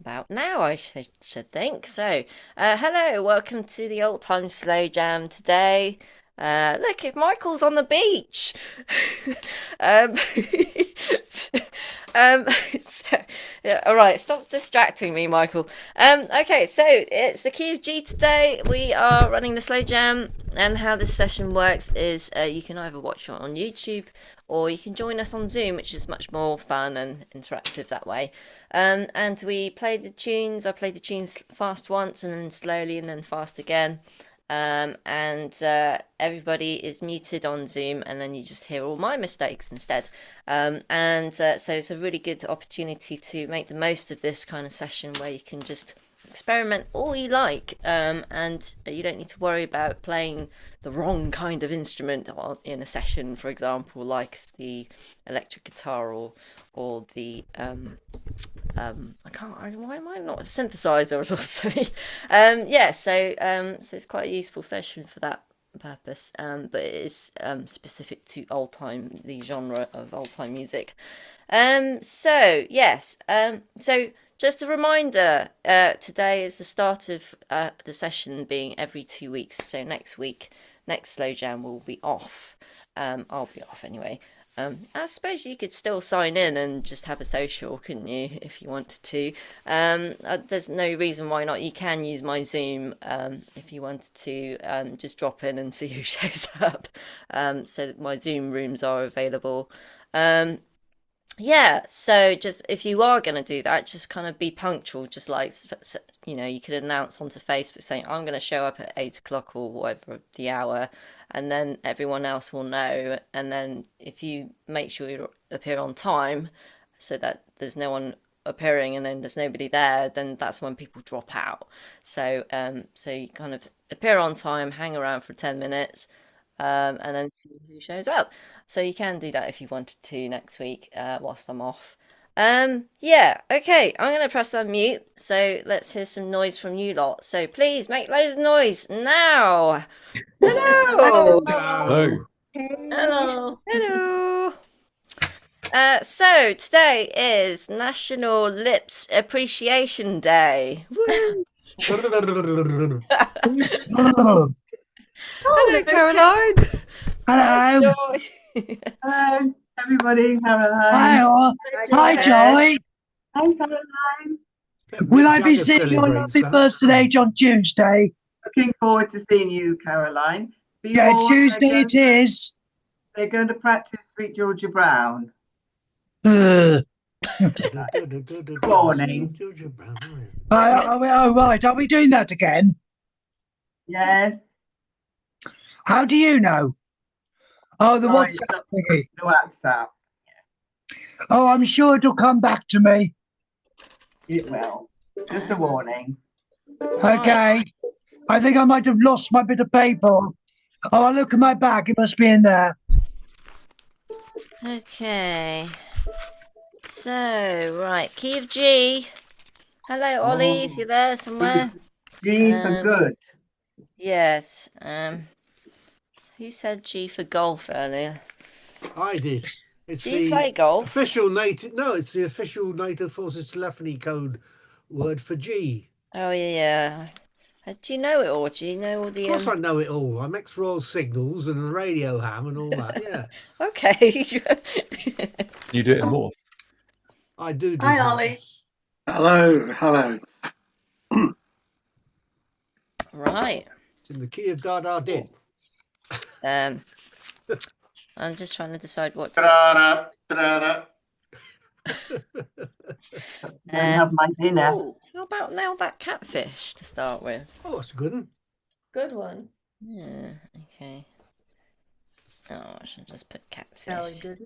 about now, I should think. So, hello, welcome to the Old Time Slow Jam today. Look, if Michael's on the beach. um, um, so, yeah, all right, stop distracting me, Michael. Okay, so it's the Key of G today. We are running the Slow Jam, and how this session works is you can either watch it on YouTube or you can join us on Zoom, which is much more fun and interactive that way. And we play the tunes. I played the tunes fast once and then slowly and then fast again. And everybody is muted on Zoom, and then you just hear all my mistakes instead. So it's a really good opportunity to make the most of this kind of session where you can just experiment all you like, and you don't need to worry about playing the wrong kind of instrument in a session, for example, like the electric guitar or the I can't. Why am I not a synthesizer or something? Yeah. So it's quite a useful session for that purpose. But it is specific to old time, the genre of old time music. So yes. So just a reminder. Today is the start of the session being every 2 weeks. So next week, next slow jam will be off. I'll be off anyway. I suppose you could still sign in and just have a social, couldn't you, if you wanted to? There's no reason why not. You can use my Zoom if you wanted to just drop in and see who shows up. So my Zoom rooms are available. Um, yeah, so just if you are going to do that, just kind of be punctual. Just like, you could announce onto Facebook saying, I'm going to show up at 8 o'clock or whatever the hour, and then everyone else will know. And then if you make sure you appear on time so that there's no one appearing and then there's nobody there, then that's when people drop out. So you kind of appear on time, hang around for 10 minutes, and then see who shows up. So you can do that if you wanted to next week whilst I'm off. Yeah, okay, I'm gonna press unmute. So let's hear some noise from you lot. So please make loads of noise now. Hello. Hello. Hello. Hello. So today is National Lips Appreciation Day. Woo. Hello. Hello, Caroline. Hello. Joy. Hello, everybody. Caroline. Hi, all. Hi, Joy. Hi, Caroline. Will I be seeing your lovely birthday on Tuesday? Looking forward to seeing you, Caroline. Be Yeah, warned, Tuesday it is. they're going to practice Sweet Georgia Brown. Ugh. Warning. Oh, right. Are we doing that again? Yes. How do you know? Oh, the Right, WhatsApp thingy. the WhatsApp. Oh, I'm sure it'll come back to me. It will. Just a warning. Okay. I think I might have lost my bit of paper. Oh, I'll look at my bag. It must be in there. Okay. So, right, Key of G. Hello, Ollie, if you're there somewhere. G for good. Yes. Who said G for golf earlier? I did. It's Do you play golf? official native. No, it's the official Native Forces telephony code word for G. Oh yeah. Do you know it all? Do you know all the? Of course, I know it all. I'm ex-Royal Signals and a radio ham and all that. Yeah. Okay. You do it in Morse. I do. Hi, Ollie. Hello. Right. It's in the key of Dada Din. I'm just trying to decide what. To Have my dinner. Oh, how about now that catfish to start with? Oh, that's a good one. Good one. Yeah. Okay. Oh, I should just put catfish. Very good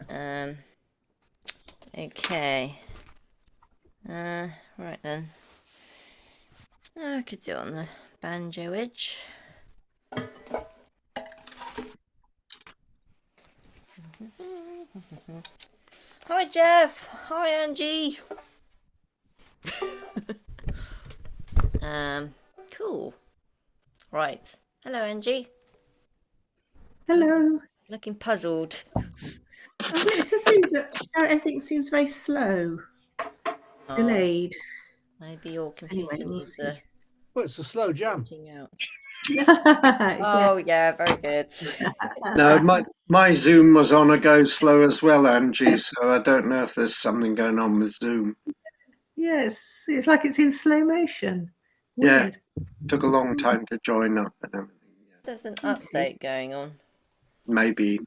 one. Okay. Right then. I could do it on the banjo edge. Hi Jeff. Hi Angie. Cool. Right. Hello Angie. Hello. Looking puzzled. It just seems that everything seems very slow. delayed. Maybe your computer Anyway, we'll needs see. a Well, it's a slow jam. sorting out. Yeah. Oh yeah, very good. No, my Zoom was on a go slow as well, Angie. So I don't know if there's something going on with Zoom. Yes, it's like it's in slow motion. Yeah. Weird. Took a long time to join up and everything. There's an update going on. Maybe.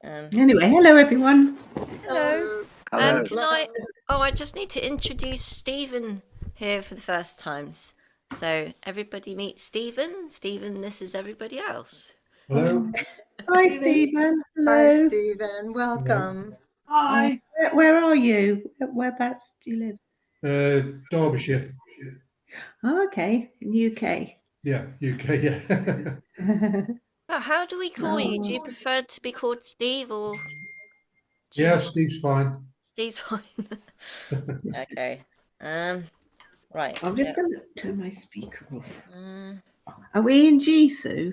Anyway, hello everyone. Hello. Hello. Can I? Oh, I just need to introduce Stephen here for the first times. So everybody meet Stephen. Stephen, this is everybody else. Hello. Hi, Stephen. Hi, Hello. Stephen. Welcome. Hi. Where are you? Whereabouts do you live? Derbyshire. Oh, okay, in the UK. Yeah, UK. Yeah. Oh, how do we call you? Do you prefer to be called Steve or? do you Yeah, have- Steve's fine. Steve's fine. Okay. Right. I'm just so, going to turn my speaker off. mm, Are we in Jisoo?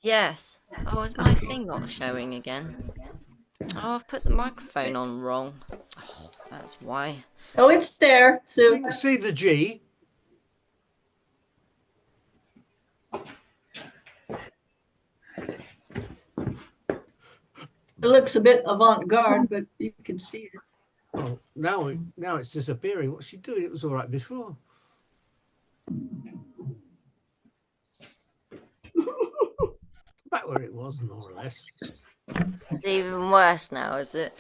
yes. Oh, is my thing not showing again? Oh, I've put the microphone on wrong. Oh, that's why. Oh, it's there, You Sue. can see the G. It looks a bit avant-garde, but you can see it. Oh, now it's disappearing. What's she doing? It was all right before. Back where it was, more or less. It's even worse now, is it?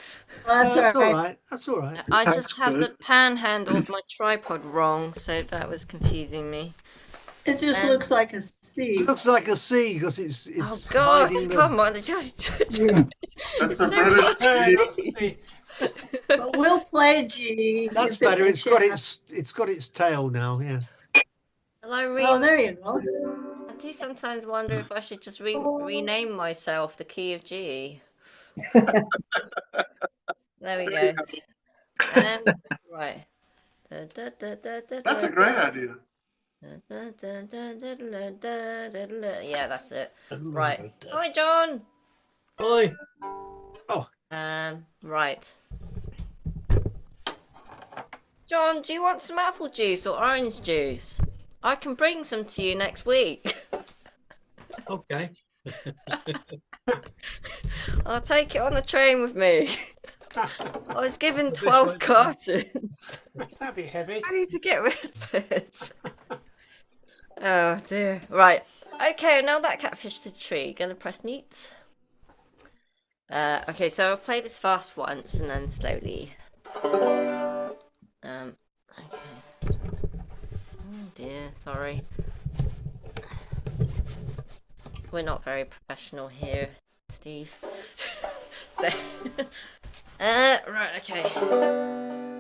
That's all right. right. That's all right. I That's just had good. the pan handle of my tripod wrong, so that was confusing me. It just Um, looks like a C. It looks like a C because it's Oh God! hiding the- Come on, it's That's so a very hard to read. But we'll play G. That's if it better. will It's got change. it's got its tail now. Yeah. Hello, Oh, Reem. there you go. I do sometimes wonder if I should just rename myself the Key of G. There we go. Right. That's a great idea. Yeah, that's it. Right. Hi, John. Oi. Right. John, do you want some apple juice or orange juice? I can bring some to you next week. Okay. I'll take it on the train with me. I was given 12 cartons. That'd be heavy. I need to get rid of it. Oh dear. Right. Okay, now that catfish to the tree, gonna press mute. Okay, so I'll play this fast once and then slowly. Okay. Oh dear, sorry. We're not very professional here, Steve. So, right, okay.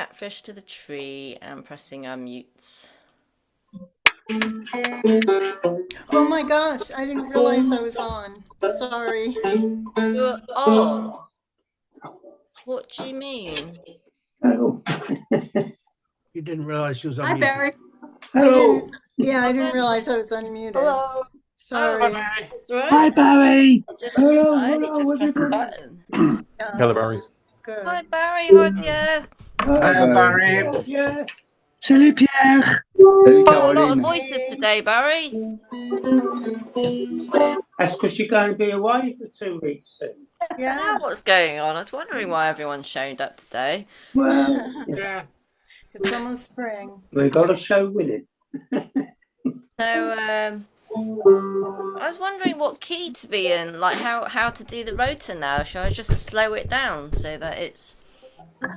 Catfish to the tree and pressing unmute. Oh my gosh, I didn't realize I was on. Sorry. You're on. What do you mean? Hello. You didn't realise she was Hi, unmuted. Barry. Hello. I didn't realize I was unmuted. Hello. Sorry. That's right. Hi, Barry. Just, Hello, I hello, just what pressed you the doing? button. Yeah, Hello, Barry. good. Hi Barry, hi Pierre. Hiya, Barry. Yes, yes. Salut, Pierre. Oh, a lot of voices today, Barry. That's because you're going to be away for 2 weeks soon. I Yeah. know what's going on. I was wondering why everyone showed up today. Well, It's almost spring. We've got a show winning. So, I was wondering what key to be in, like how to do the rotor now. Shall I just slow it down so that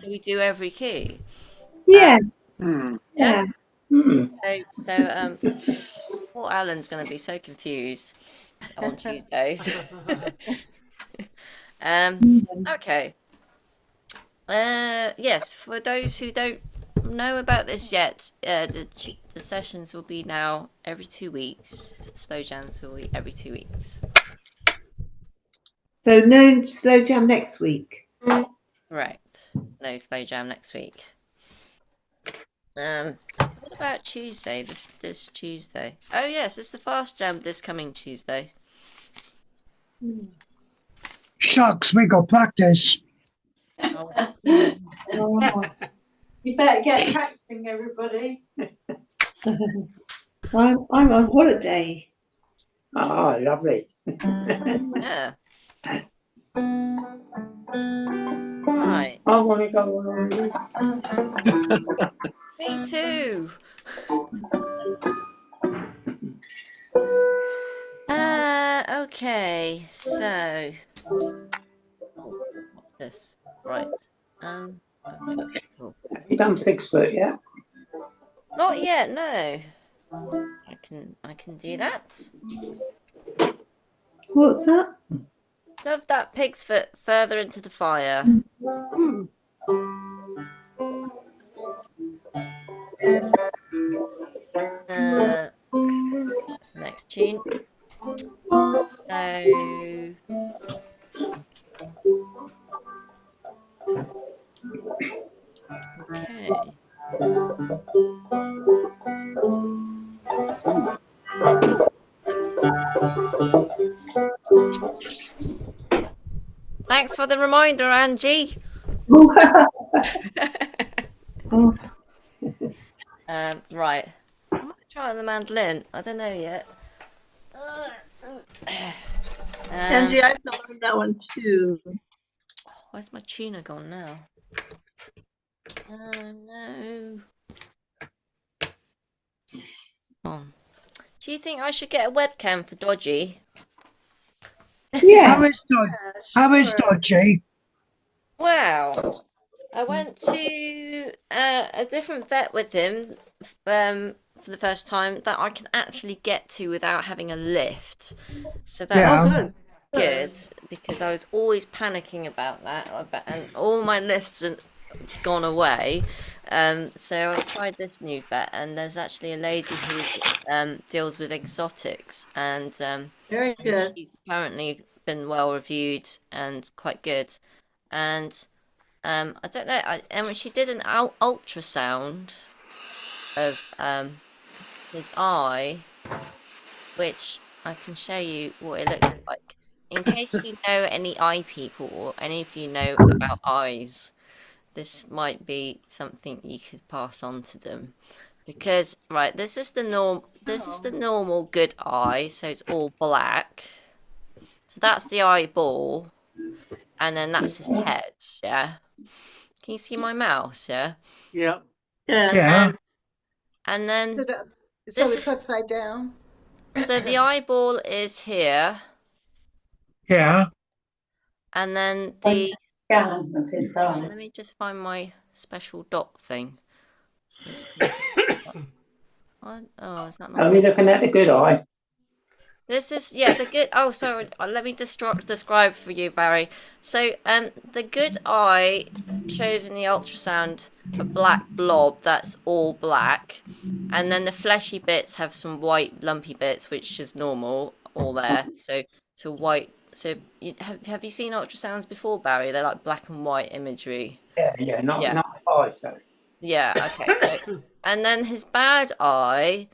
so we do every key? Yeah, Hmm. Yeah. Hmm. So, poor Alan's going to be so confused on Tuesdays. Okay. Yes, for those who don't know about this yet, the sessions will be now every 2 weeks. Slow jams will be every 2 weeks. so no slow jam next week. Right. No slow jam next week. What about Tuesday? This Tuesday? Oh yes, it's the fast jam this coming Tuesday. shucks, we got practice. Oh, You better get practicing, everybody. I'm on holiday. Ah, lovely. yeah. Right. I want to go on holiday. Me too. Okay, so what's this? Right. Okay, cool. Have you done pig's foot yet? Not yet, no. I can do that. What's that? Shove that pig's foot further into the fire. That's the next tune. So okay. Thanks for the reminder, Angie. Right. I might try on the mandolin. I don't know yet. Angie, I have to learn that one too. Where's my tuner gone now? Oh no. On. Do you think I should get a webcam for Dodgy? Yeah. How is Dodgy? Wow. I went to a different vet with him for the first time that I can actually get to without having a lift. So that's good because I was always panicking about that, and all my lifts are gone away. So I tried this new vet, and there's actually a lady who deals with exotics, and Very good. she's apparently been well reviewed and quite good. And I don't know. And she did an ultrasound of his eye, which I can show you what it looks like. In case you know any eye people or any of you know about eyes, this might be something you could pass on to them. Because right, this is the normal good eye, so it's all black. So that's the eyeball, and then that's his head. Yeah. Can you see my mouse? Yeah. Yeah. Yeah. And then So it's upside down. so the eyeball is here, Yeah. and then the Scan of his eye. let me just find my special dot thing. Oh, is that not? Are we looking at the good eye? This is the good. Oh, sorry. Let me describe for you, Barry. So, the good eye shows in the ultrasound a black blob that's all black, and then the fleshy bits have some white lumpy bits, which is normal, all there. So white. So, have you seen ultrasounds before, Barry? They're like black and white imagery. Yeah, not eyes though. Yeah. Okay. So, and then his bad eye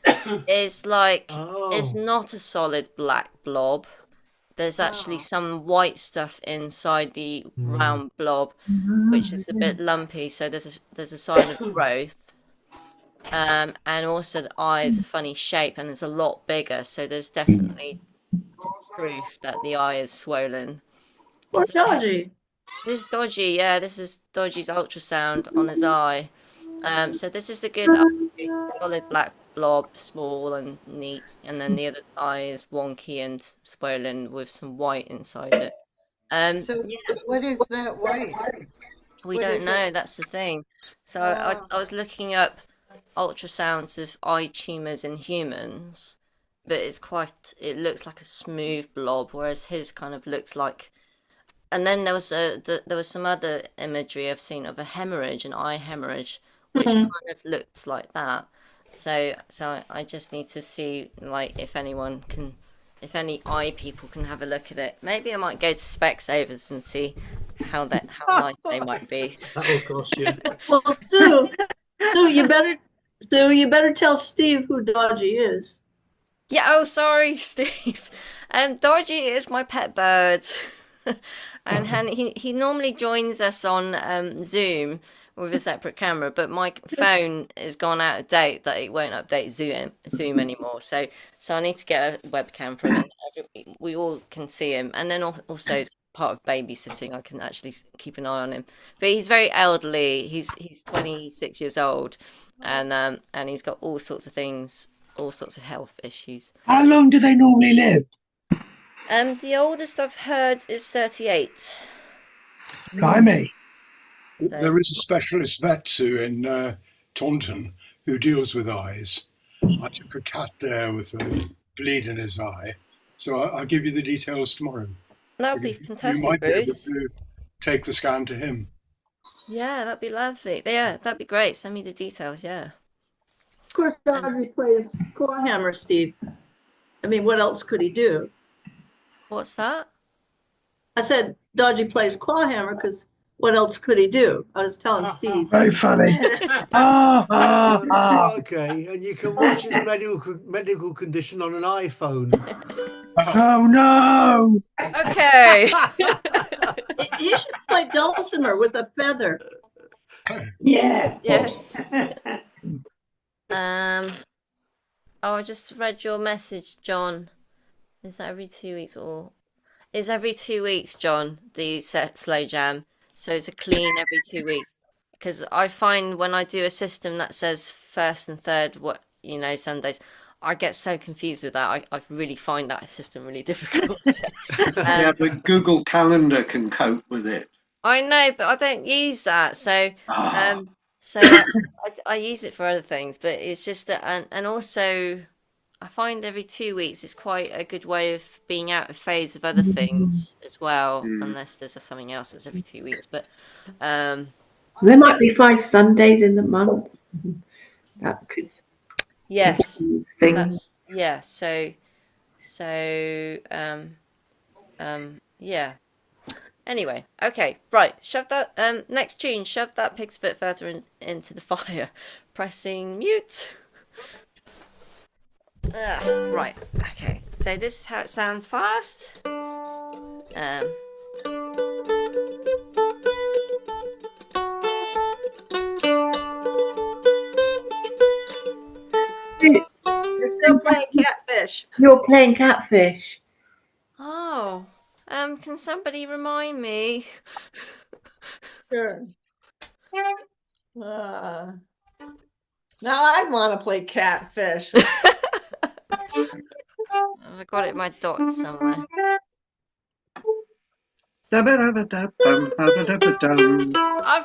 is like it's Oh, not a solid black blob. There's actually some white stuff inside the round blob, which is a bit lumpy. So there's a sign of growth. And also the eye is a funny shape and it's a lot bigger. So there's definitely proof that the eye is swollen. Poor Dodgy. This is Dodgy. Yeah, this is Dodgy's ultrasound on his eye. So this is the good eye, solid black blob, small and neat, and then the other eye is wonky and swollen with some white inside it. So what is that white? We what don't is know. it? That's the thing. So I was looking up ultrasounds of eye tumors in humans, but it looks like a smooth blob, whereas his kind of looks like. And then there was some other imagery I've seen of a hemorrhage, an eye hemorrhage, which kind of looks like that. So I just need to see like if any eye people can have a look at it. Maybe I might go to Specsavers and see how nice they might be. that'll cost you. Well, Sue, you better tell Steve who Dodgy is. Yeah. Oh, sorry, Steve. Dodgy is my pet bird, and he normally joins us on Zoom with a separate camera, but my phone is gone out of date that it won't update Zoom anymore. So I need to get a webcam from it. We all can see him, and then also as part of babysitting, I can actually keep an eye on him. But he's very elderly. He's 26 years old, and he's got all sorts of things, all sorts of health issues. How long do they normally live? The oldest I've heard is 38. Blimey. There is a specialist vet, Sue, in Taunton who deals with eyes. I took a cat there with a bleed in his eye. So I'll give you the details tomorrow. That'd be You fantastic, might be able Bruce. to take the scan to him. Yeah, that'd be lovely. Yeah, that'd be great. Send me the details, yeah. Of course, Dodgy plays clawhammer, Steve. I mean, what else could he do? What's that? I said Dodgy plays clawhammer because what else could he do? I was telling Steve. Very funny. Okay, and you can watch his medical condition on an iPhone. Oh no! Okay. He should play dulcimer with a feather. Yeah. Yes. I just read your message, John. Is that every 2 weeks or is every 2 weeks, John, the slow jam? So it's a clean every 2 weeks. Because I find when I do a system that says first and third, Sundays, I get so confused with that. I really find that system really difficult. Yeah, but Google Calendar can cope with it. I know, but I don't use that. So I use it for other things, but it's just that, and also I find every 2 weeks is quite a good way of being out of phase of other things as well, unless there's something else that's every 2 weeks. But There might be 5 Sundays in the month. That could yes, things. yeah. So yeah. Anyway, okay, right. Shove that next tune. Shove that pig's foot further into the fire. Pressing mute. Right. Okay. So this is how it sounds fast. You're still playing Catfish. You're playing Catfish. Oh. Can somebody remind me? Sure. Now I want to play Catfish. I've got it in my docs somewhere. I've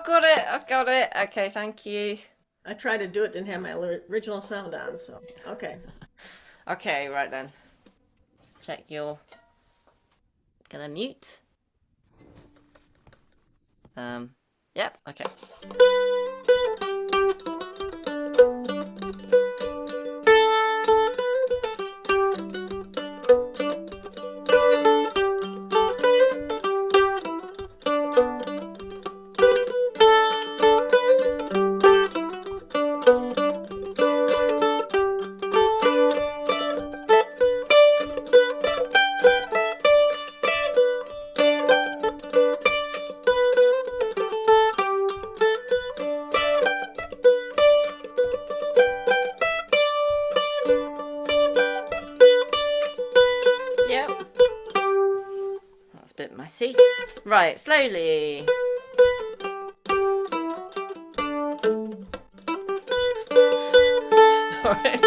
got it. Okay, thank you. I tried to do it, didn't have my original sound on, so okay. Okay, right then. check you're gonna mute. Yep, okay. Yep. That's a bit messy. Right, slowly. Sorry.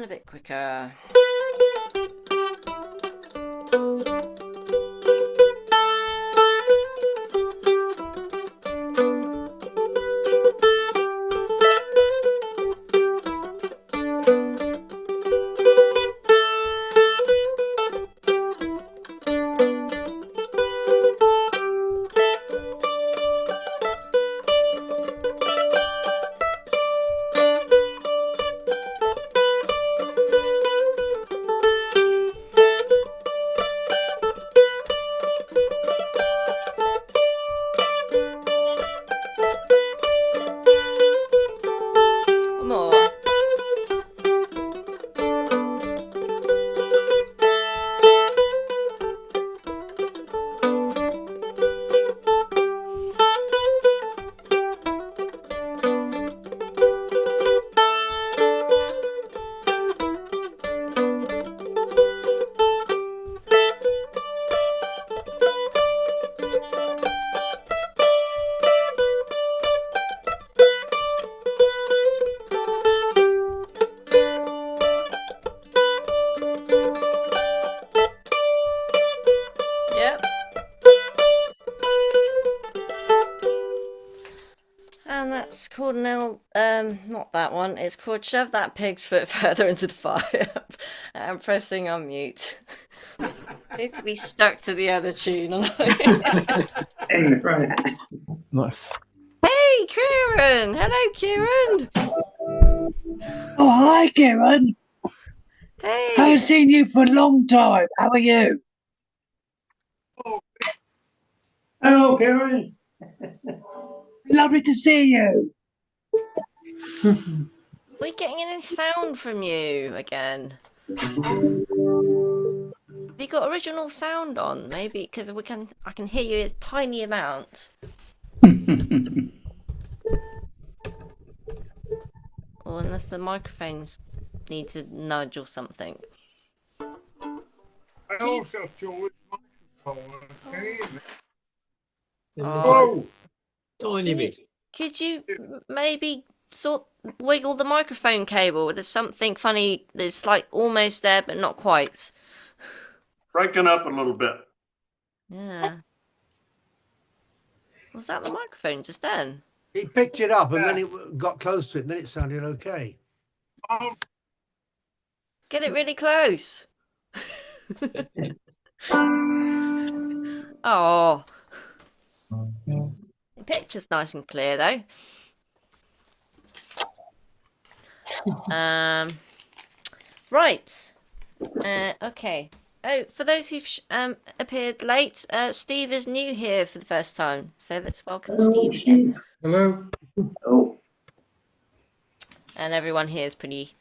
a bit quicker. More. Yep. And that's called now, not that one. It's called Shove That Pig's Foot Further into the Fire. I'm pressing on mute. Need to be stuck to the other tune. Nice. Hey, Kieran! Hello, Kieran! Oh, hi, Kieran. Hey! I haven't seen you for a long time. How are you? Hello, Karen. Lovely to see you. We're getting any sound from you again. Have you got original sound on? Maybe because I can hear you a tiny amount. Or unless the microphones need to nudge or something. I also saw his microphone. Oh, Tiny bit. could you maybe wiggle the microphone cable? There's something funny. There's like almost there, but not quite. Breaking up a little bit. Yeah. Was that the microphone just then? He picked it up and then it got close to it and then it sounded okay. Get it really close. Oh. The picture's nice and clear though. Right. Okay. Oh, for those who've appeared late, Steve is new here for the first time, so let's welcome Steve again. Hello. Oh, And everyone here is pretty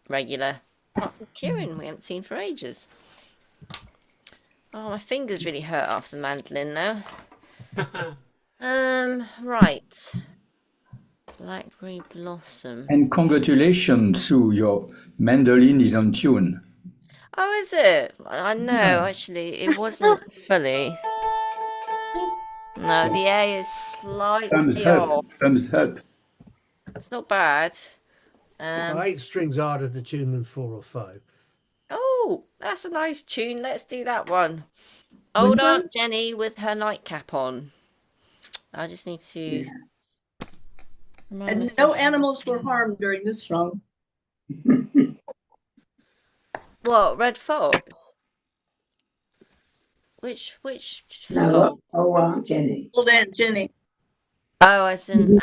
regular. Apart from Kieran, we haven't seen for ages. Oh, my fingers really hurt after the mandolin now. Right. Blackberry Blossom. And congratulations, Sue, your mandolin is on tune. Oh, is it? I know, actually, it wasn't fully. No, the A is Thumbs slightly up, off. thumbs up. It's not bad. Well, 8 strings harder to tune than 4 or 5. Oh, that's a nice tune. Let's do that one. Old Aunt Jenny with her nightcap on. I just need to... remind And myself- no animals were harmed during this song. What, Red Fox? Which no, song? oh, Aunt Jenny. Old Aunt Jenny. Oh, I seen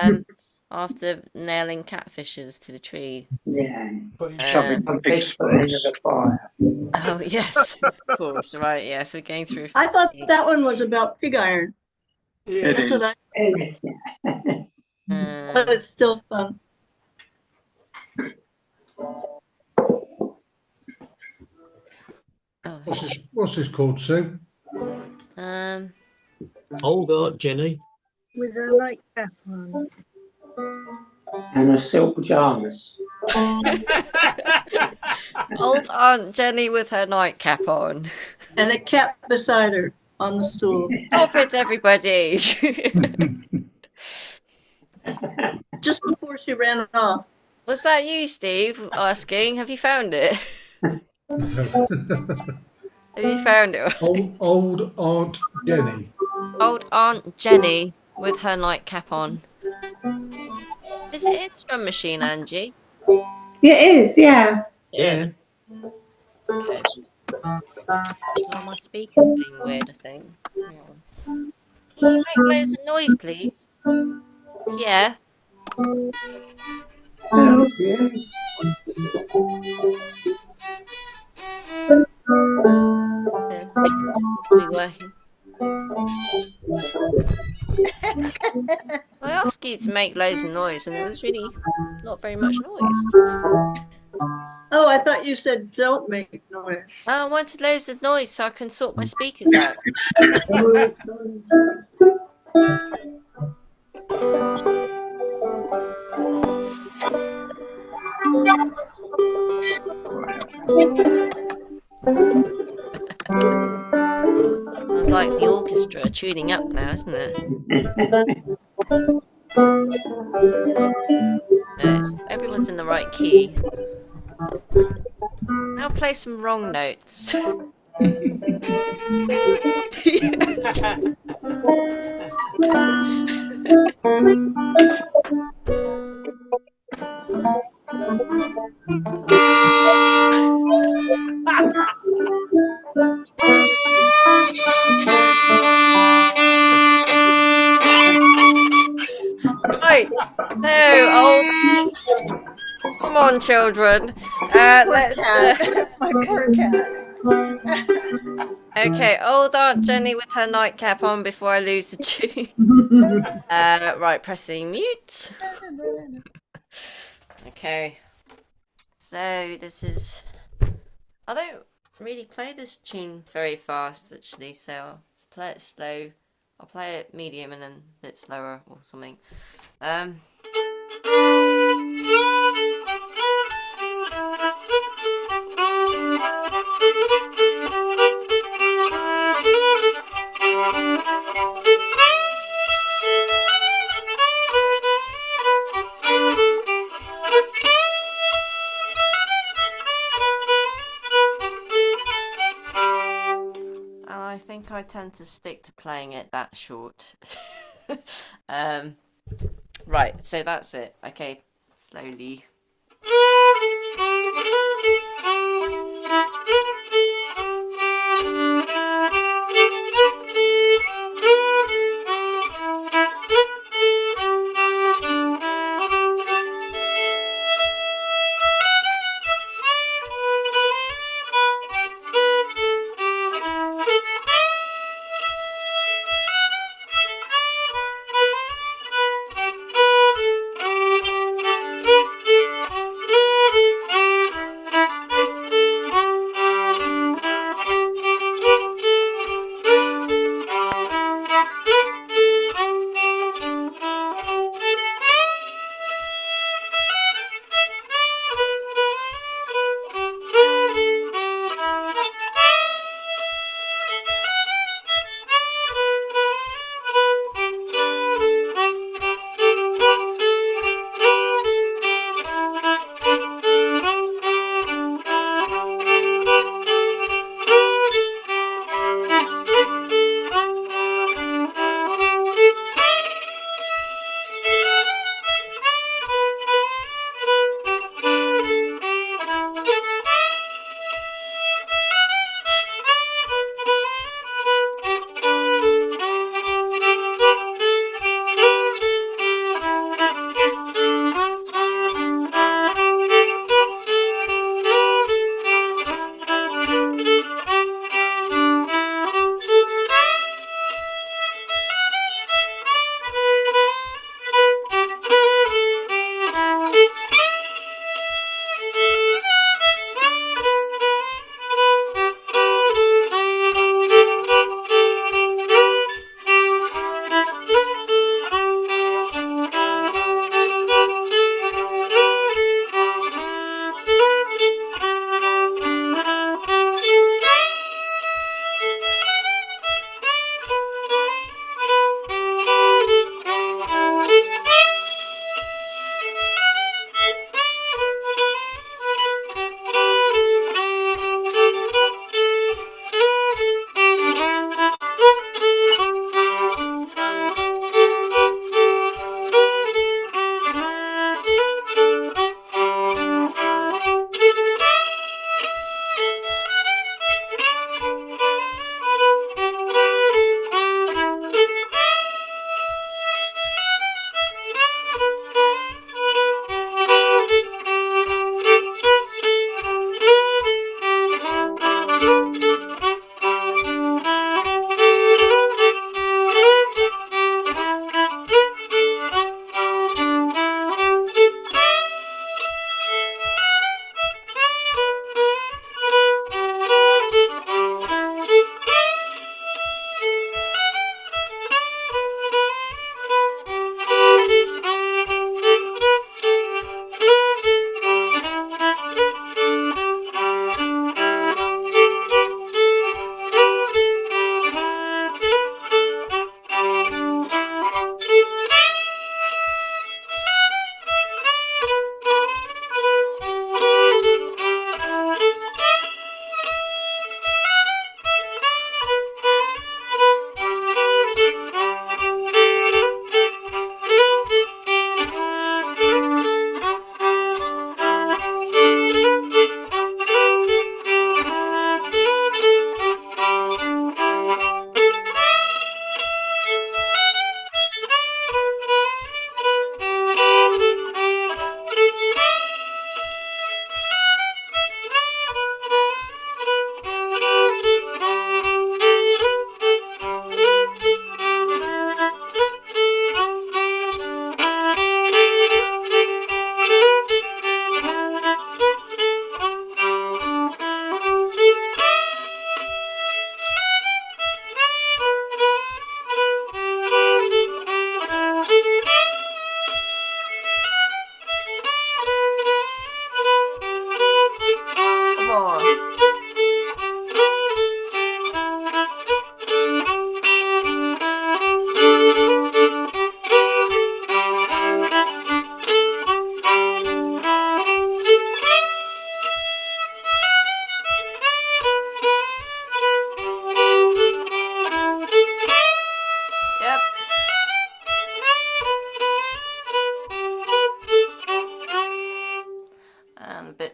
after nailing catfishes to the tree. Yeah. Shoving A pig's big foot into foot. the fire. Oh yes, of course. Right, yes, we're going through. I thought that one was about pig iron. It That's is. what Yes, but it's still fun. Oh, What's this called, Sue? Old Aunt Jenny. With her nightcap on. and her silk pajamas. Old Aunt Jenny with her nightcap on. And a cat beside her on the stool. Stop it, everybody! Just before she ran off. Was that you, Steve, asking? Have you found it? Have you found it? Old Aunt Jenny. Old Aunt Jenny with her nightcap on. Is it its drum machine, Angie? Yeah, it is. Yeah. It is. Okay. Oh, my speaker's being weird, I think. Hang on. Can you make loads of noise, please? Yeah. Okay. Yeah. Seems to be working. I asked you to make loads of noise, and it was really not very much noise. Oh, I thought you said don't make noise. I wanted loads of noise so I can sort my speakers out. Sounds like the orchestra tuning up now, isn't it? Yes, everyone's in the right key. Now play some wrong notes. Right, no, old. Come on, children. Let's. My poor cat. Okay, old Aunt Jenny with her nightcap on before I lose the tune. Right, pressing mute. Okay. So this is. I don't really play this tune very fast, actually. So I'll play it slow. I'll play it medium and then a bit slower or something. I think I tend to stick to playing it that short. Right, so that's it. Okay, slowly.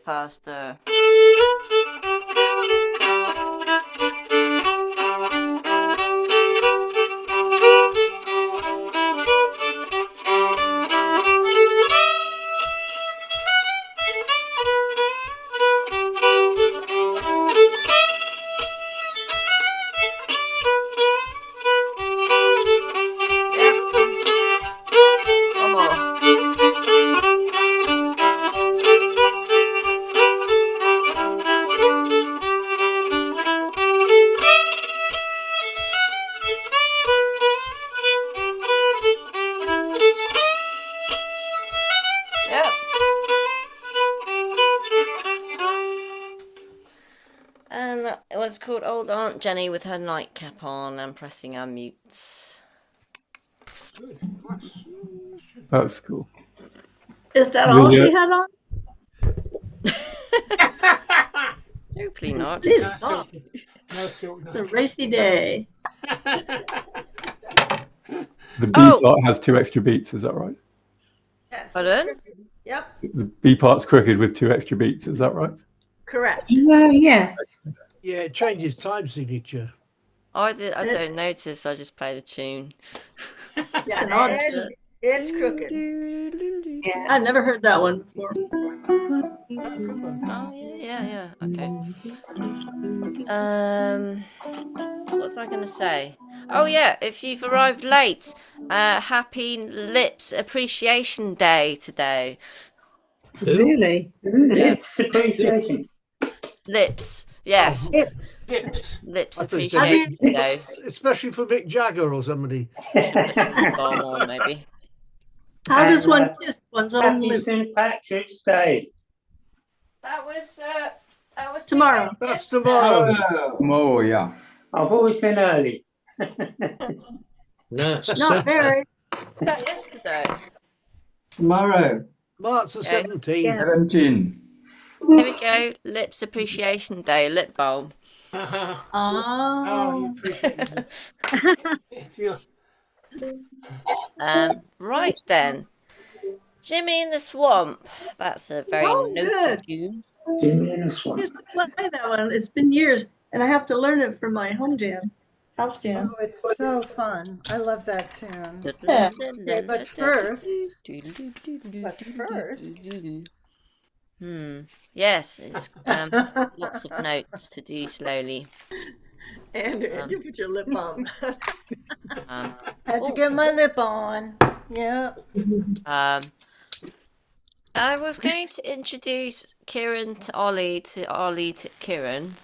bit faster. One more. Yep. And it was called Old Aunt Jenny with her nightcap on and pressing unmute. That's cool. Is that all Yeah. she had on? Hopefully not. It is not. It's a racy day. The B Oh. part has 2 extra beats, is that right? Yes. Pardon? Yep. The B part's crooked with 2 extra beats, is that right? Correct. Yes. Yeah, it changes time signature. I don't notice. I just play the tune. Yeah, an odd and tune. it's crooked. Yeah. I never heard that one before. Oh yeah. Okay. What was I gonna say? Oh yeah, if you've arrived late, happy Lips Appreciation Day today. Really? Lips appreciation. Lips, yes, Lips. Lips I thought you said Appreciation it's, Day. especially for Mick Jagger or somebody. Put some lip balm on, maybe. How does And, one kiss one's own Happy lips? St. Patrick's Day. That was Tomorrow. That's tomorrow. Oh, yeah. I've always been early. No, Not very. that yesterday. Tomorrow. March the Okay. 17th. 17. Here we go. Lips Appreciation Day, lip balm. Oh. Right then. Jimmy in the Swamp. That's a very notable good. tune. Jimmy in the I Swamp. used to play that one. It's been years, and I have to learn it for my home jam, house jam. Oh, it's so fun. I love that tune. Yeah. Okay, but first, Yes, it's lots of notes to do slowly. Andrew, you put your lip on. Had to Oh. get my lip on. Yeah. I was going to introduce Kieran to Ollie to Kieran.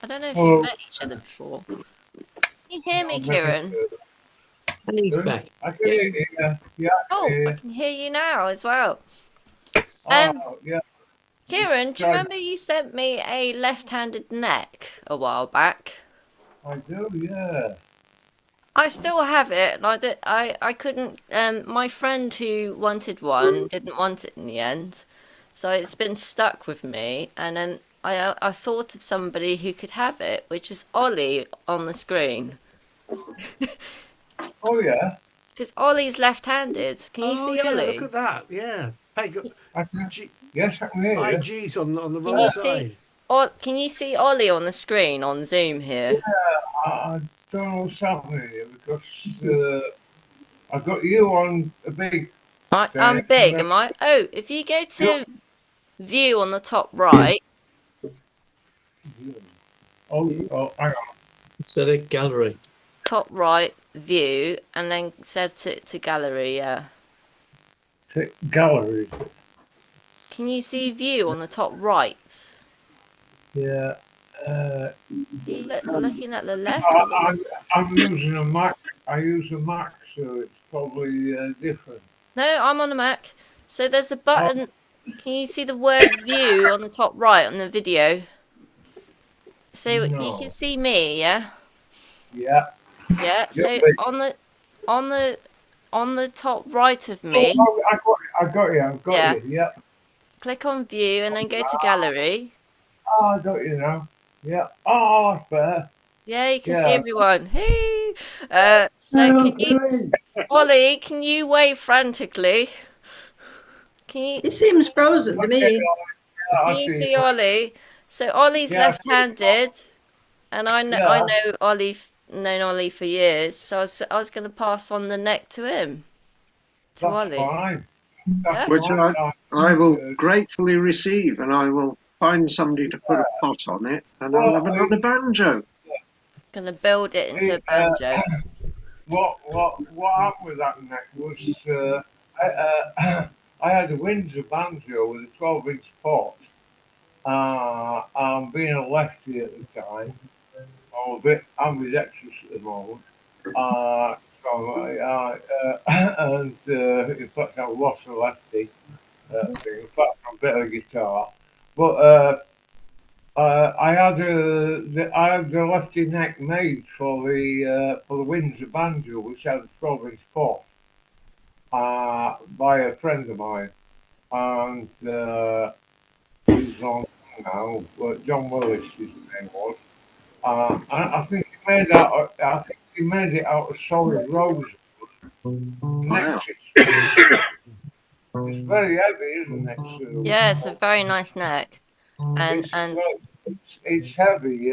I don't know if you've met each other before. Can you hear me, Kieran? And he's back. I can hear you. Yeah. Oh, I can hear you now as well. Yeah. Kieran, do you remember you sent me a left-handed neck a while back? I do. Yeah. I still have it, and I couldn't. My friend who wanted one didn't want it in the end, so it's been stuck with me. And then I thought of somebody who could have it, which is Ollie on the screen. Oh yeah. Because Ollie's left-handed. Can you see yeah, Ollie? look at that. Yeah. Hey, I can, G- yes, I can hear you. IG's on the Can right you side. see? Or can you see Ollie on the screen on Zoom here? I don't know what's happening here because I got you on a big. I'm big, am I? Oh, if you go to view on the top right. Oh, hang on. So the gallery. Top right view, and then set it to gallery. Yeah. Gallery. Can you see view on the top right? Yeah. Looking at the left. Or the... I'm using a Mac. I use a Mac, so it's probably different. No, I'm on the Mac. So there's a button. Can you see the word view on the top right on the video? So you No. can see me, yeah. Yeah. Yeah. So Yep. on the top right of me. Oh, I got you. I've got Yeah. you. Yep. Click on view and then go to gallery. Oh, I got you now. Yeah. Oh, that's better. Yeah, you can Yeah. see everyone. Hey. So can you, Ollie? Can you wave frantically? Can you? He seems frozen to me. I Can you see. see Ollie? So Ollie's Yeah, I see. left-handed, and I Yeah. know Ollie, known Ollie for years. So I was going to pass on the neck to him, to That's Ollie. fine. Yeah. That's Which fine. I will gratefully receive, and I will find somebody to put a pot on it, and I'll have another banjo. Going to build it into a banjo. What happened with that neck was I had a Windsor banjo with a 12-inch pot. Being a lefty at the time, I'm a bit ambidextrous at the moment. In fact, I lost a lefty thing. In fact, I'm better guitar. But I had the lefty neck made for the Windsor banjo, which had a 12-inch pot, by a friend of mine, and he's on now. John Willis, his name was. I think he made it out of solid rose. Wow. It's very heavy, isn't it? Sue? Yeah, it's a very nice neck, and It's heavy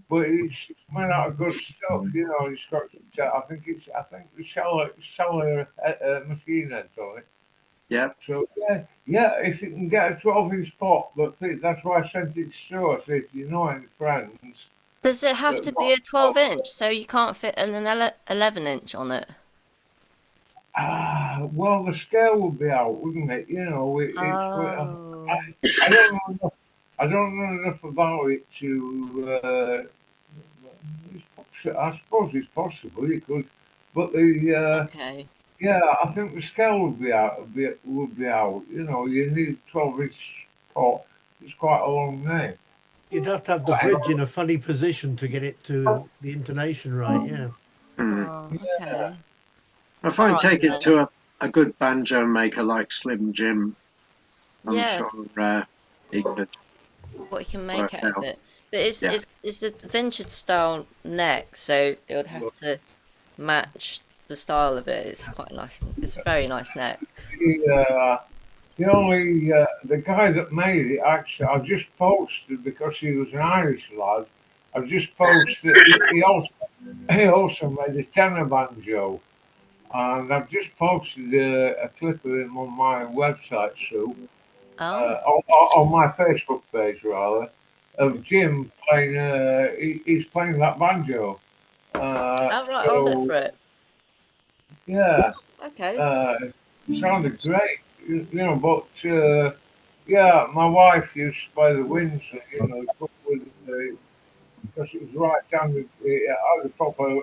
but it's made out of good stuff. You know, it's got. I think the seller machine heads on it. Yeah. So yeah. If you can get a 12-inch pot that fits, that's why I sent it to Sue. I said, you know any friends? does it have to be a 12-inch? So you can't fit an 11-inch on it? Well, the scale would be out, wouldn't it? You know, Oh. I don't know enough. I don't know enough about it to. I suppose it's possible you could, but Okay. yeah, I think the scale would be out. Would be out. You know, you need 12-inch pot. It's quite a long name. You'd have to have the bridge in a funny position to get it to the intonation right. Yeah. Oh, okay. If I Alright take it then. to a good banjo maker like Slim Jim, I'm Yeah. sure he could What you can make work out of out. it. But Yeah. it's a vintage style neck, so it would have to match the style of it. It's quite nice. It's a very nice neck. The guy that made it, actually, I just posted because he was an Irish lad. I just posted. He also made a tenor banjo, and I've just posted a clip of him on my website, Sue, on my Facebook page rather, of Jim playing. He's playing that banjo. Right, I'll look for it. Yeah. Okay. Sounded great, you know, but yeah, my wife used to play the Windsor, you know, because it was right-handed, it had a proper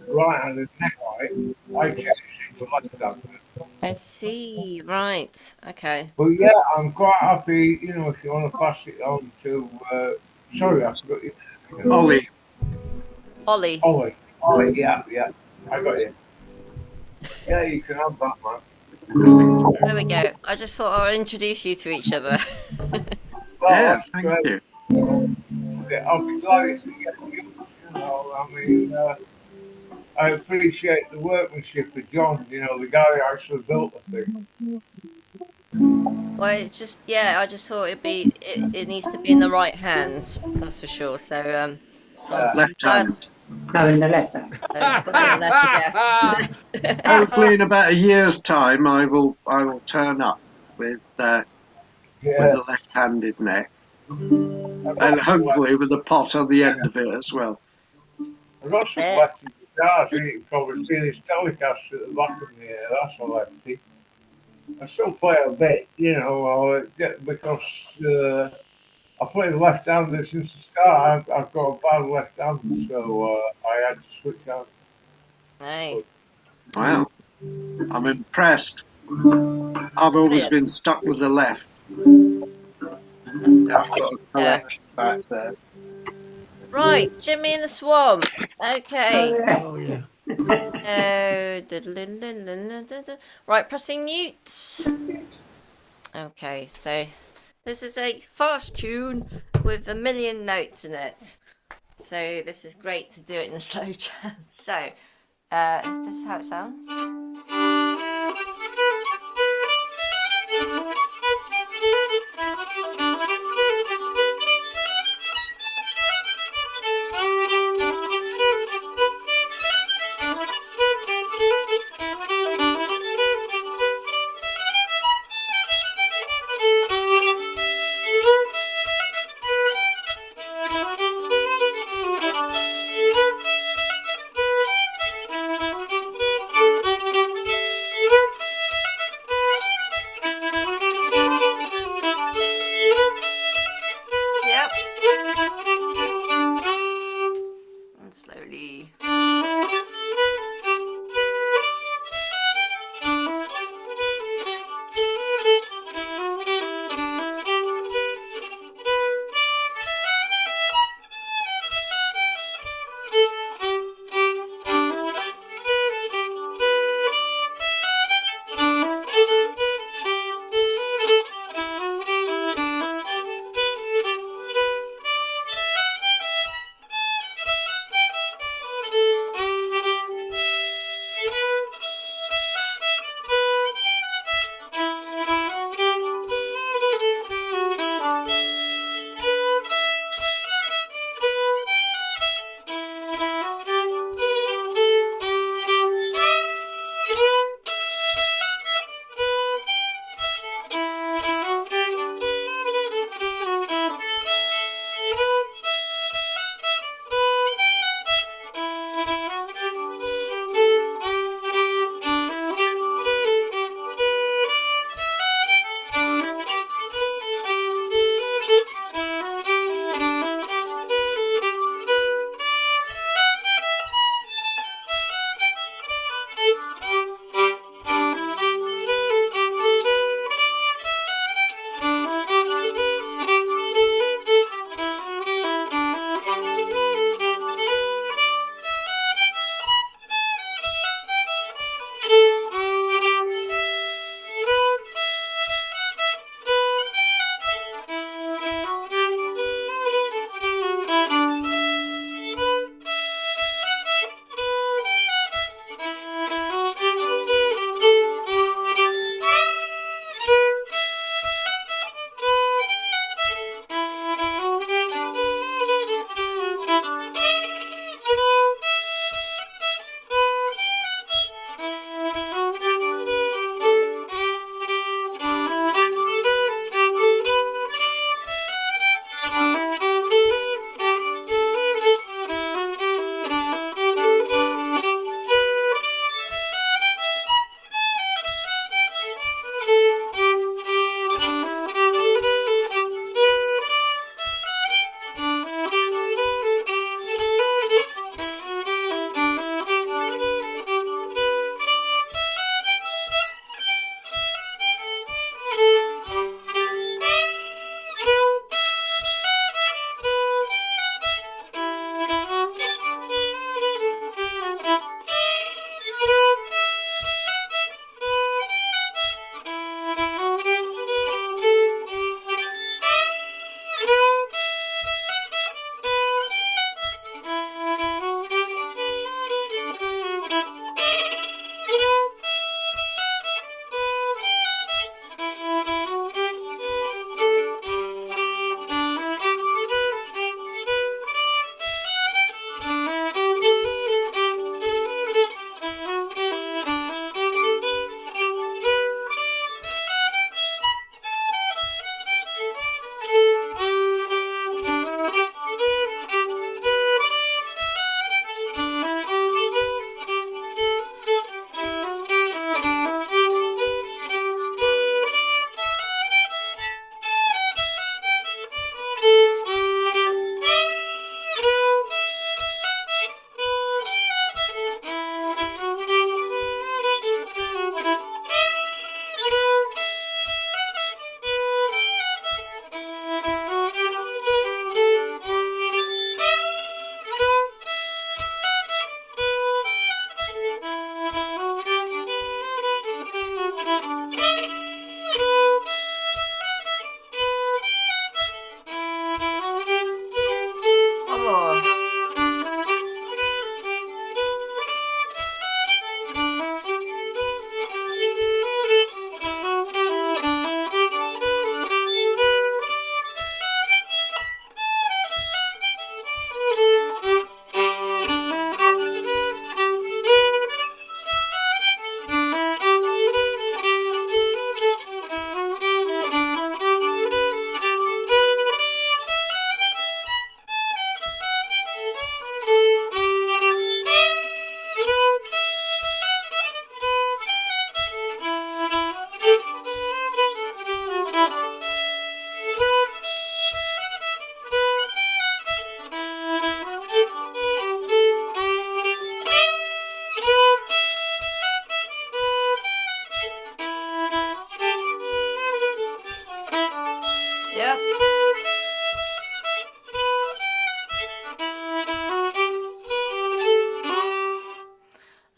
right-handed neck on it. I changed it to left-handed. I see. Right. Okay. But yeah, I'm quite happy, you know, if you want to pass it on to, sorry, I forgot your name. Ollie. Ollie, yeah, I got you. Yeah, you can have that, man. there we go. I just thought I'll introduce you to each other. Yeah, thank you. I'll be glad to get you. You know, I mean, I appreciate the workmanship of John. You know, the guy who actually built the thing. Well, I just thought it needs to be in the right hands. That's for sure. So Left hand. No, in the left hand. Hopefully, in about a year's time, I will turn up with a left-handed neck, and hopefully with a pot on the end of it as well. I've got some lefty guitars. You can probably see this Telecaster at the back of me here. That's a lefty. I still play a bit, you know, because I played left-handed since the start. I've got a bad left hand, so I had to switch out. Hey. Wow, I'm impressed. I've always been stuck with the left. I've got a collection back there. Right, Jimmy in the Swamp. Okay. Oh yeah. Right, pressing mute. Okay, so this is a fast tune with a million notes in it. So this is great to do it in a slow jam. So, this is how it sounds.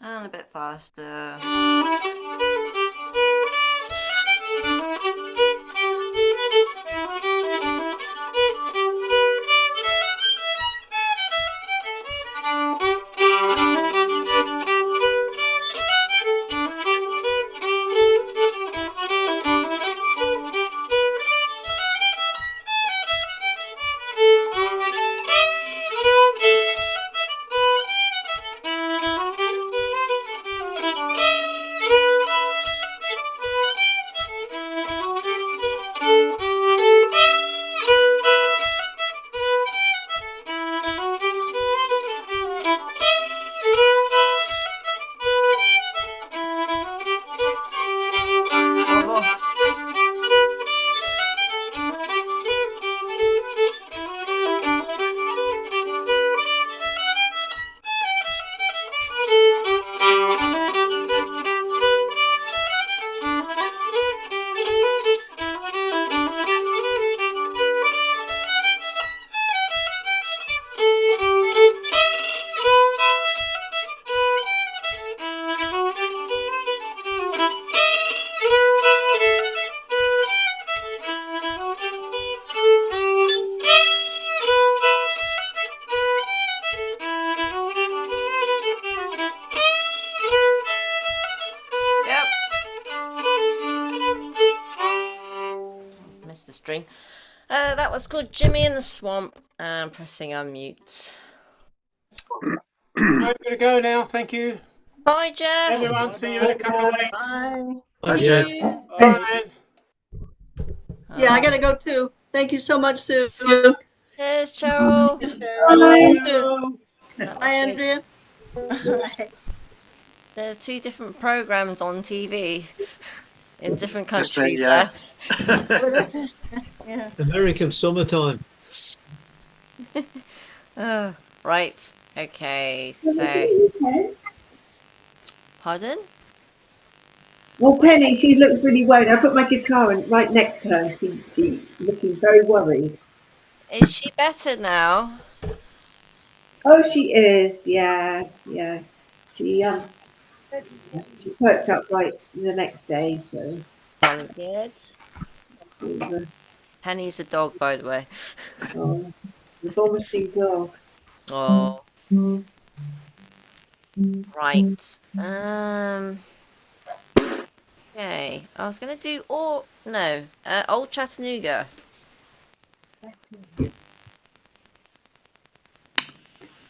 Yep. And a bit faster. The string. That was called Jimmy in the Swamp. And pressing unmute. I'm going to go now. Thank you. Bye, Jeff. Everyone, see you in a couple of weeks. Bye. Bye, Jeff. Bye. Yeah, I gotta go too. Thank you so much, Sue. Cheers, Cheryl. Hi, Andrea. There's 2 different programs on TV in different That's right, countries. yes. What is it? Yeah. American summertime. Right. Okay. So. Pardon? Well, Penny, she looks really worried. I put my guitar right next to her. She's looking very worried. Is she better now? Oh, she is. Yeah. She perked up right the next day. So. Very good. Penny's a dog, by the way. Oh, the vomiting dog. Oh. Right. Okay. I was gonna do Old Chattanooga.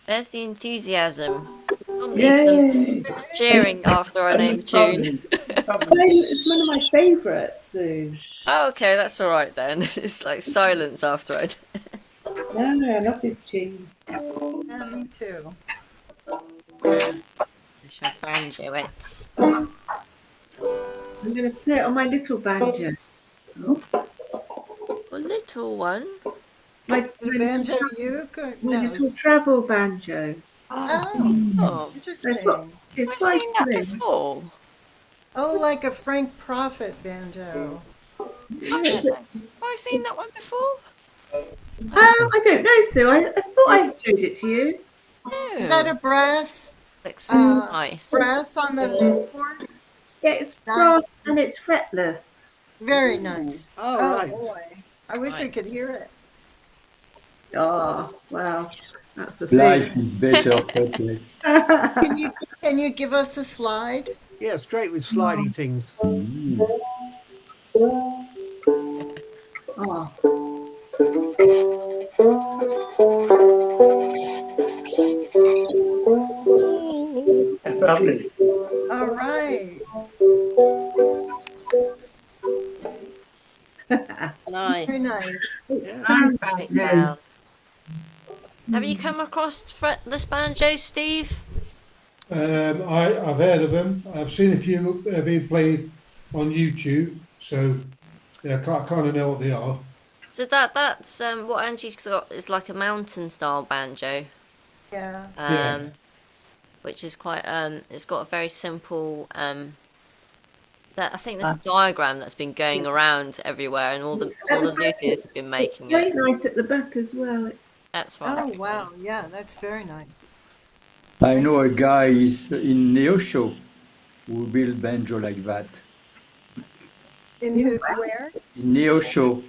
There's the enthusiasm. Some cheering after I name a tune. It's one of my favourites, Sue. Oh, okay, that's alright then. It's like silence after I. No, I love this tune. Yeah, me too. I shall banjo it. I'm going to play it on my little banjo. A little one? The banjo uke? My little travel banjo. Oh, interesting. It's I've quite seen that slim. before. Oh, like a Frank Prophet banjo. Have I seen that one before? I don't know, Sue. I thought I showed it to you. Is that a brass? Nice. Brass on the board? Yeah, it's brass and it's fretless. Very nice. Oh, right. Boy. I wish we could hear it. Oh, wow. That's the Life thing. is better fretless. Can you give us a slide? Yeah, straight with slidey things. Oh. That's lovely. All right. Nice. Very nice. Great sound. Have you come across fretless banjos, Steve? I've heard of them. I've seen a few being played on YouTube. So, yeah, I kind of know what they are. So that's what Angie's got is like a mountain style banjo. Yeah. Which is quite it's got a very simple I think there's a diagram that's been going around everywhere, and all the luthiers have been making It's very it. nice at the back as well. That's right. Oh, wow. Yeah, that's very nice. I know a guy is in Neosho who build banjo like that. In who, where? In Neosho.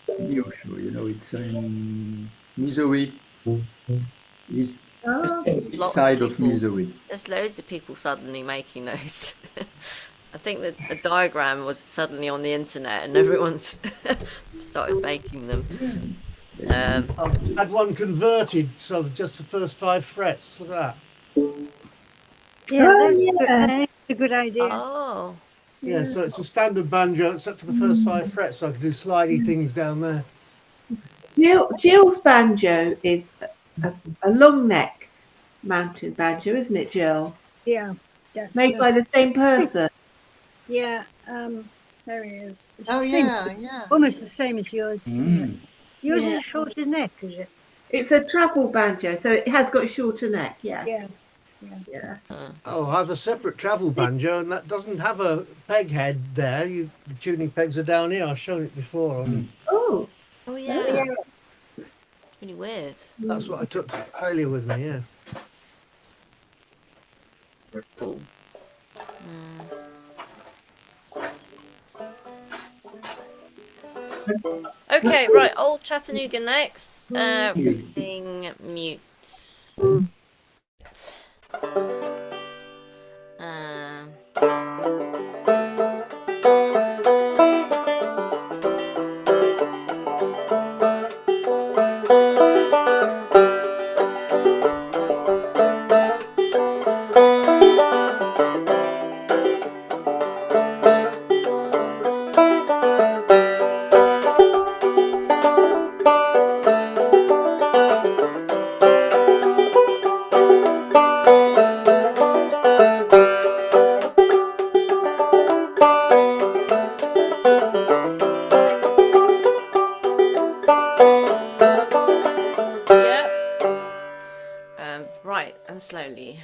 Neosho, it's in Missouri. East side of Missouri. There's loads of people suddenly making those. I think that a diagram was suddenly on the internet and everyone's started making them. I've had one converted, so just the first 5 frets. Look at that. Yeah, that's a good idea. Oh. Yeah, so it's a standard banjo except for the first 5 frets, so I can do slidey things down there. Jill's banjo is a long neck mountain banjo, isn't it, Jill? Yeah. That's, made by the same person. Yeah, there he is. It's Oh, yeah. Almost the same as yours. Mm. Yours is a shorter neck, is it? It's a travel banjo, so it has got a shorter neck, yeah. Yeah. Oh, I have a separate travel banjo, and that doesn't have a peg head there. The tuning pegs are down here. I've shown it before. Oh. Oh, yeah. It's really weird. That's what I took to failure with me, yeah. Okay, right, old Chattanooga next. Everything mute. Right, and slowly.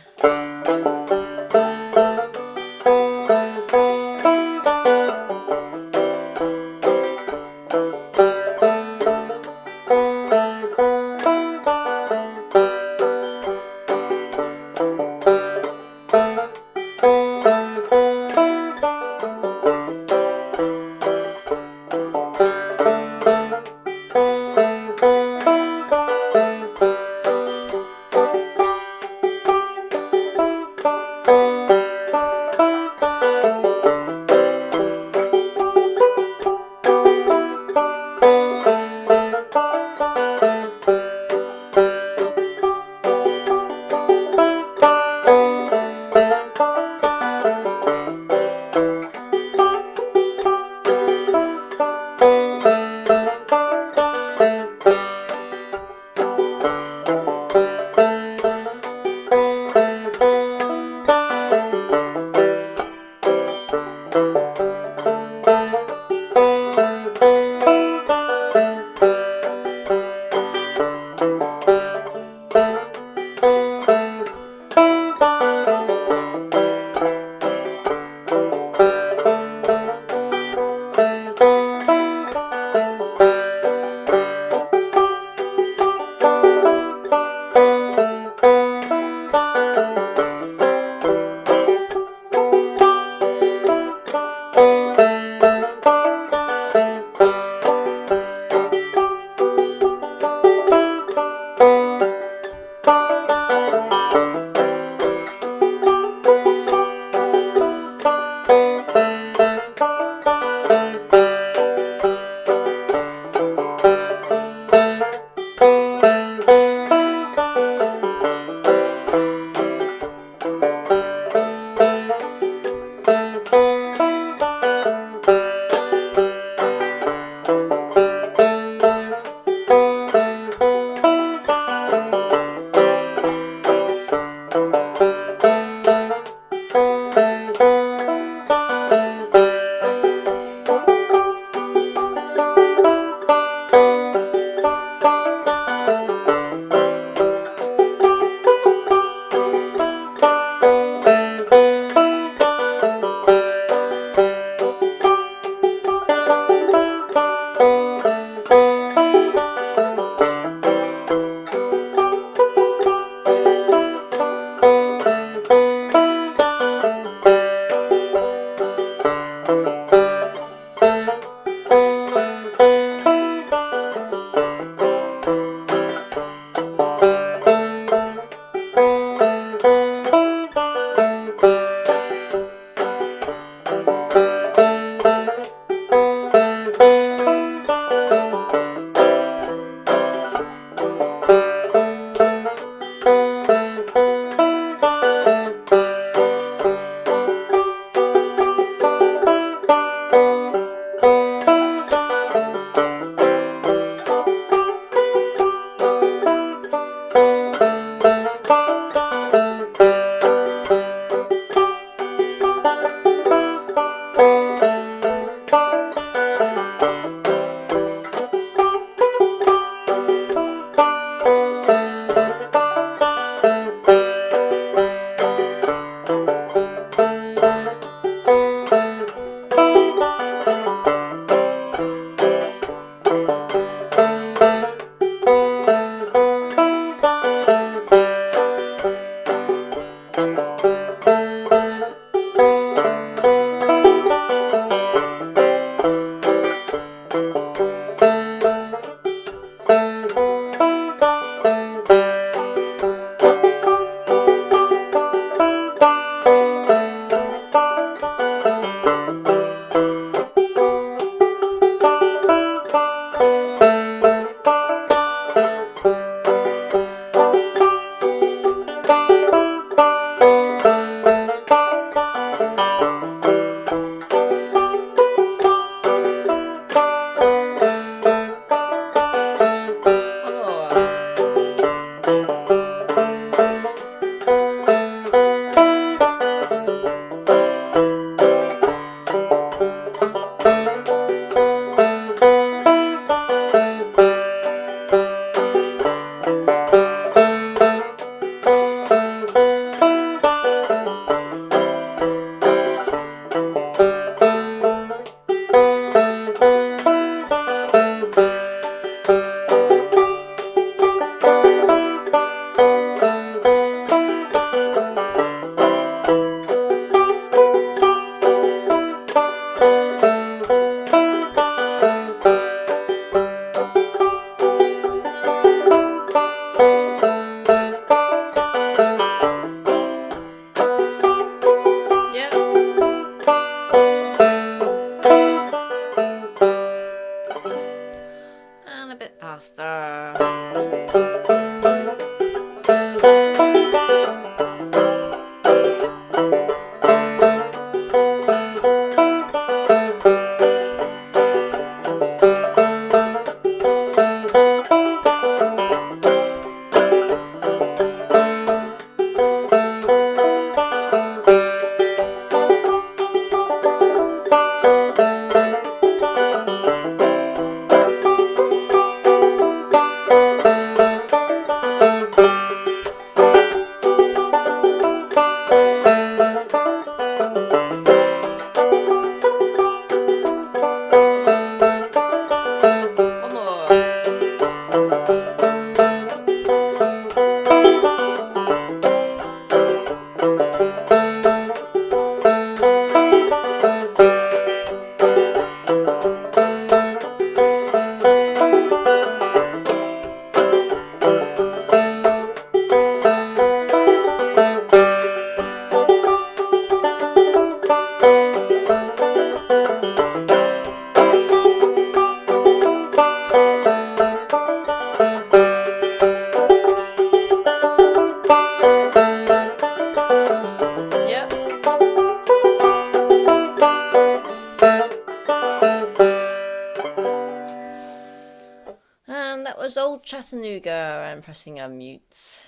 was old Chattanooga and pressing unmute.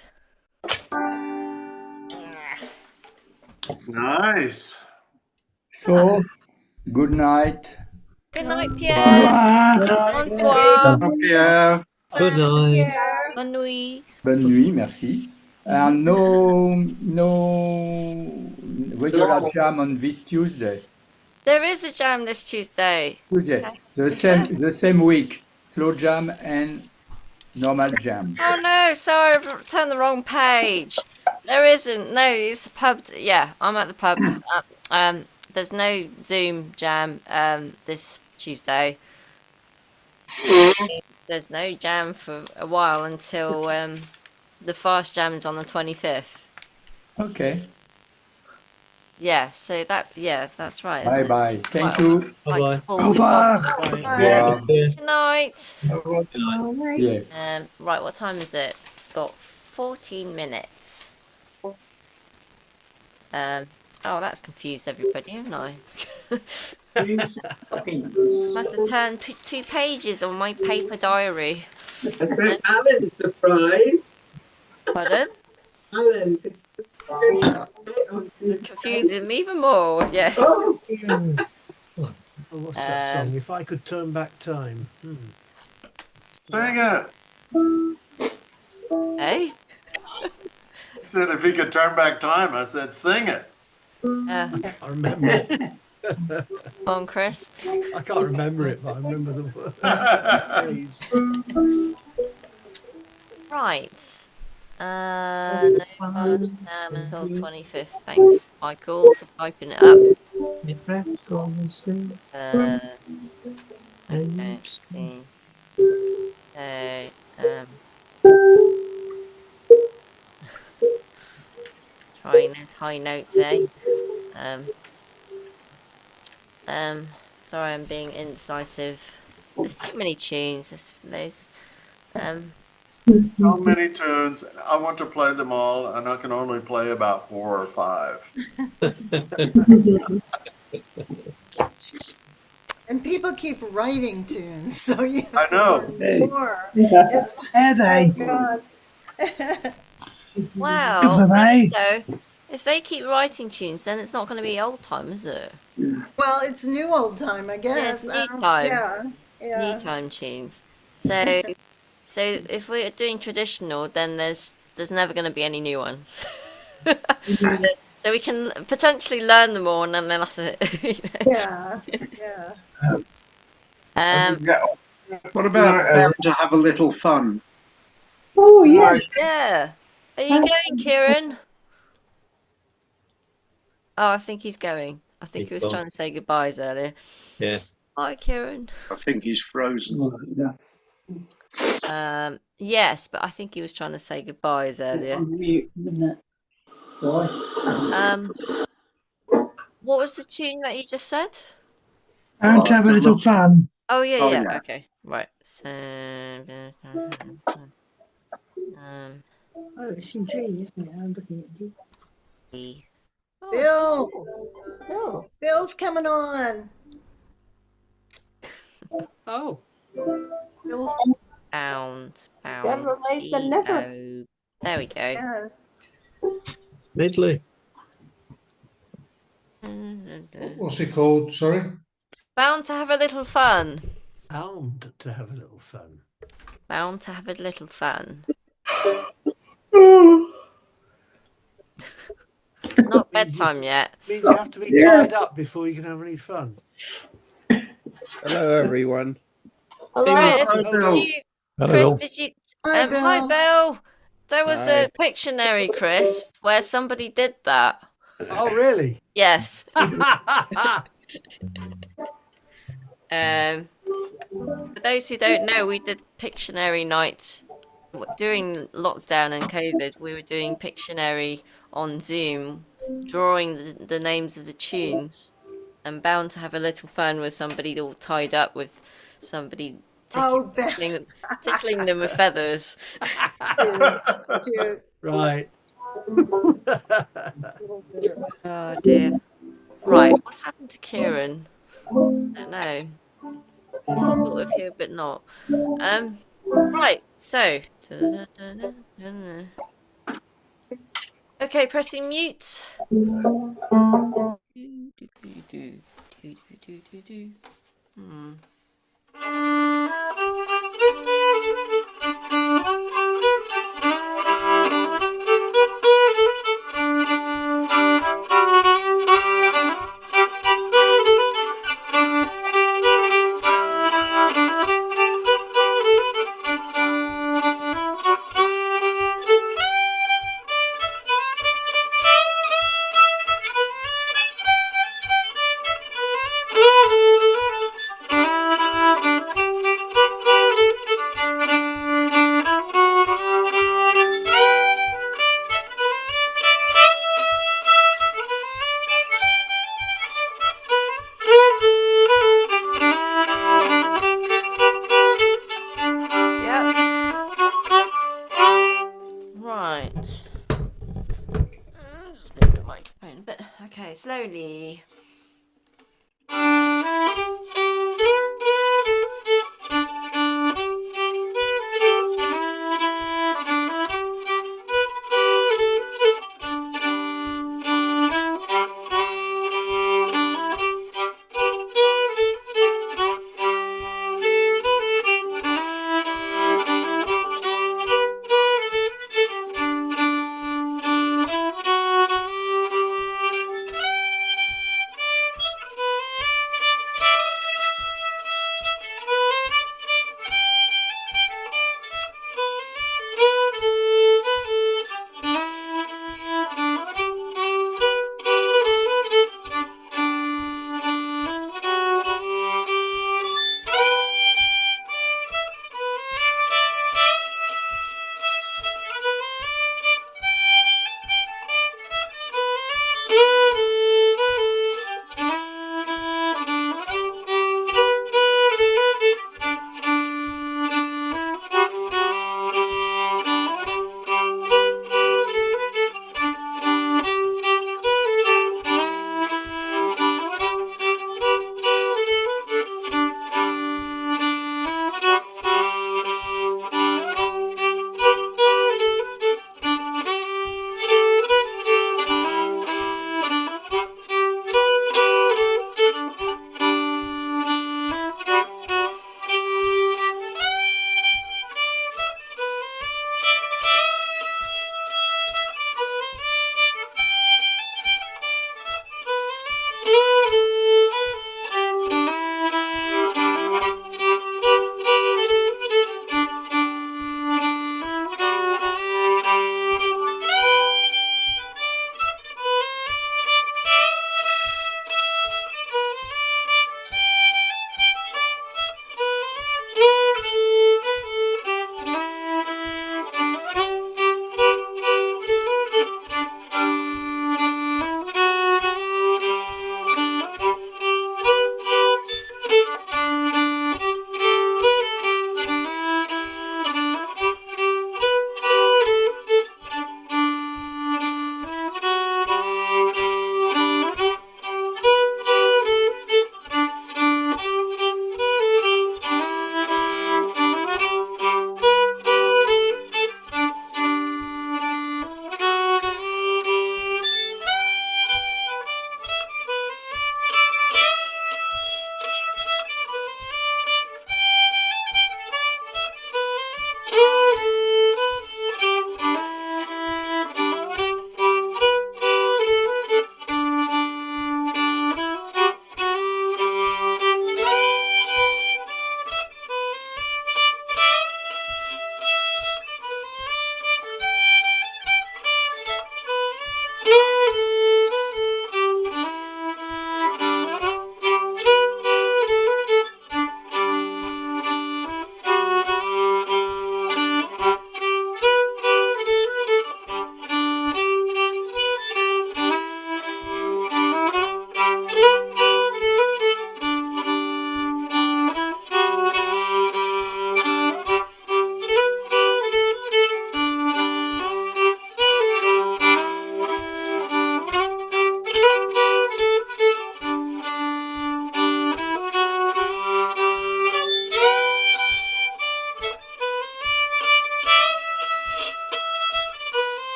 Nice. So, good night. Good night, Pierre. Bonsoir. Pierre. Good night. Bonne nuit. Bonne nuit, merci. And no regular jam on this Tuesday. There is a jam this Tuesday. Tuesday, the same week. Slow jam and normal jam. Oh no, sorry, I've turned the wrong page. There isn't. No, it's the pub. Yeah, I'm at the pub. There's no Zoom jam this Tuesday. There's no jam for a while until the fast jam is on the 25th. Okay. Yeah, so that's right. Bye bye. Thank you. Bye Bye. Good night. Yeah. Right, what time is it? Got 14 minutes. Oh, that's confused everybody, haven't I? Must have turned two pages on my paper diary. Alan's surprised. Pardon? Alan. Confusing me even more, yes. Oh, what's that song? If I Could Turn Back Time. Sing it. Hey? He said if he could turn back time, I said sing it. I remember it. Come on, Chris. I can't remember it, but I remember the word. Right. No fast jam until 25th. Thanks, Michael, for typing it up. Okay. Trying those high notes, eh? Sorry, I'm being indecisive. There's too many tunes. There's So many tunes. I want to play them all, and I can only play about 4 or 5. And people keep writing tunes, so you I have know. to learn more. Yeah. It's Are they? God. wow. Good for me. So, if they keep writing tunes, then it's not going to be old time, is it? Well, it's new old time, I guess. Yeah, it's new time. Yeah. New time tunes. So if we're doing traditional, then there's never going to be any new ones. So we can potentially learn them all, and then that's it. Yeah. What about to have a little fun? Oh, yeah. Yeah. Are you going, Kieran? Oh, I think he's going. I think he was trying to say goodbyes earlier. Yeah. Hi, Kieran. I think he's frozen. Yes, but I think he was trying to say goodbyes earlier. What was the tune that you just said? And to have a little fun. Oh yeah, Oh, yeah. yeah. Okay, right. So, Oh, it's in G, isn't it? I'm looking at G. E. Bill! Oh. Bill's coming on. Oh. Bill's Bound. Never make the never. E-O. There we go. yes. Midley. What's it called? Sorry. Bound to have a little fun. Bound to have a little fun. Bound to have a little fun. Not bedtime yet. Means you have to be tied up before you can have any fun. Hello, everyone. Chris, Hello. did you? Hi, Hi, Bill. There was Hi. a Pictionary, Chris, where somebody did that. Oh, really? Yes. For those who don't know, we did Pictionary nights during lockdown and COVID. We were doing Pictionary on Zoom, drawing the names of the tunes, and Bound to have a little fun with somebody all tied up with somebody tickling them with feathers. Cute. Right. Oh dear. Right, what's happened to Kieran? I don't know. He's sort of here but not. Right, so. Okay, pressing mute. Hmm.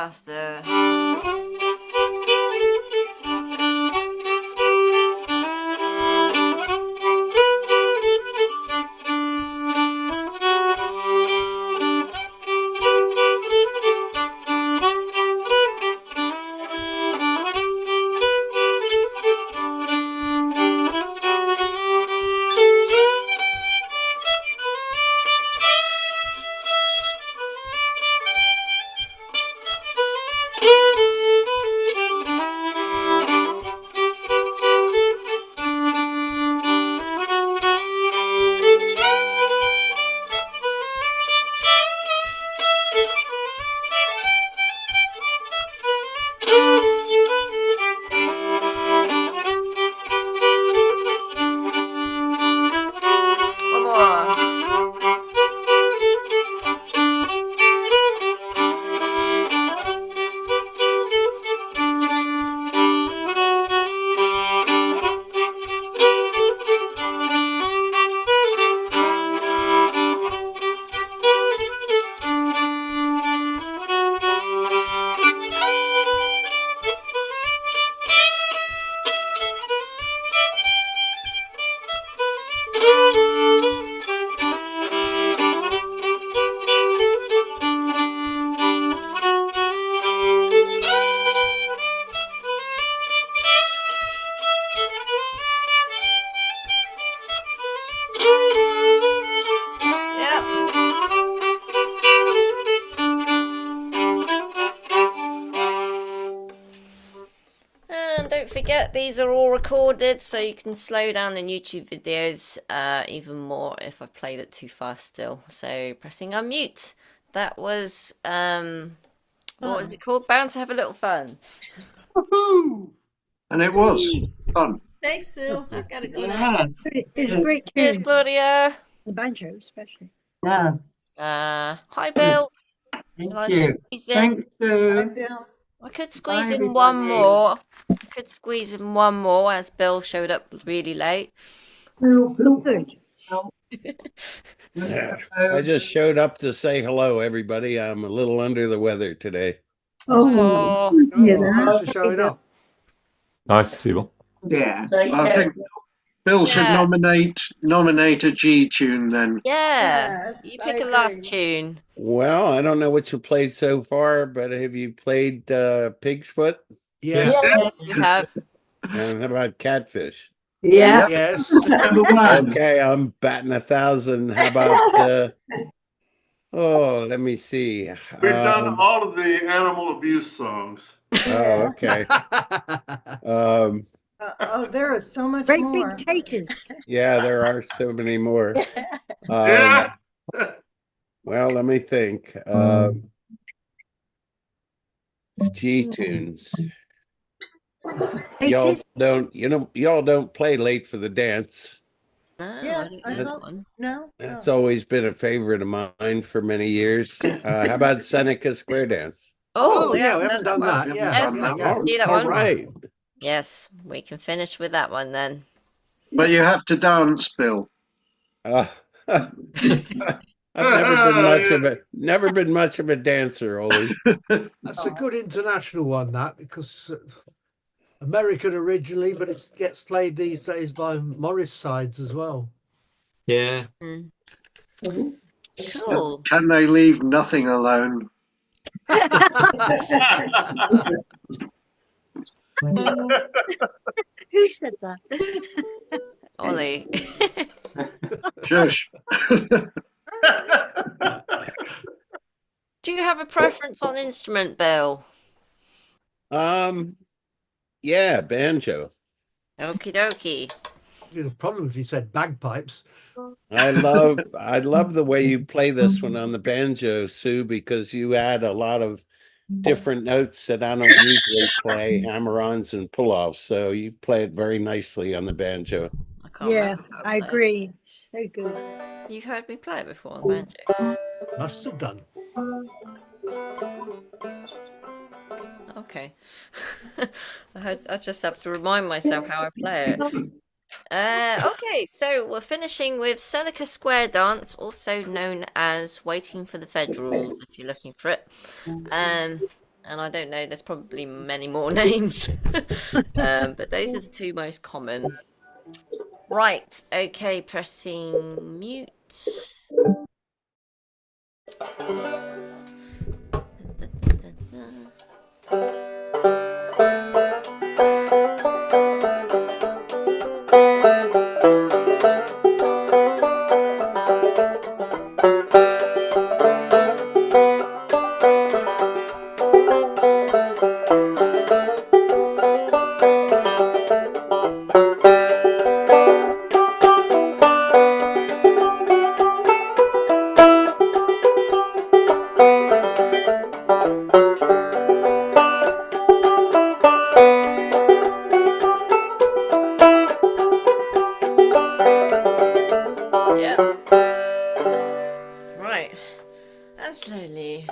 faster. One more. And don't forget, these are all recorded, so you can slow down the YouTube videos even more if I've played it too fast still. So pressing unmute. That was, what was it called? Bound to have a little fun. Woohoo! And it was fun. Thanks, Sue. I've got to go now. It's a great tune. Cheers, Claudia. The banjo, especially. Yes. Hi, Bill. Thank Shall I you. squeeze in? Thanks, Sue. Hi, Bill. I could squeeze Bye, in one everybody. more. I could squeeze in one more as Bill showed up really late. Good. Yeah. I just showed up to say hello, everybody. I'm a little under the weather today. Oh, Thanks for showing up. Nice to see you. Yeah. I think Bill should nominate a G tune then. yeah. Yes, You I pick a last agree. tune. Well, I don't know what you played so far, but have you played Pig's Foot? Yes. Yes, we have. And how about Catfish? Yeah. Yes. Number one. Okay, I'm batting 1,000. How about oh, let me see. We've done all of the animal abuse songs. Oh, okay. Oh, there is so much Great more. big taters. Yeah, there are so many more. Yeah. Well, let me think. G tunes. Y'all don't, y'all don't play Late for the Dance. No, Yeah, I don't I know thought that one. no. That's always been a favorite of mine for many years. How about Seneca Square Dance? Oh, yeah, we haven't done that. We Yeah. haven't Yes, done Yeah. do that All one. right. Yes, we can finish with that one then. But you have to dance, Bill. I've never been much of a dancer, Ollie. That's a good international one, that, because American originally, but it gets played these days by Morris sides as well. Yeah. Cool. Can they leave nothing alone? Who said that? Ollie. Shush. Do you have a preference on instrument, Bill? Yeah, banjo. Okie dokie. You'd have a problem if you said bagpipes. I love the way you play this one on the banjo, Sue, because you add a lot of different notes that I don't usually play, hammer-ons and pull-offs. So you play it very nicely on the banjo. I can't Yeah, remember how to I play it. agree. So good. You've heard me play it before on the banjo. Must have done. Okay. I just have to remind myself how I play it. Okay, so we're finishing with Seneca Square Dance, also known as Waiting for the Federals, if you're looking for it. And and I don't know, there's probably many more names. But those are the two most common. Right, okay, pressing mute. Right, and slowly.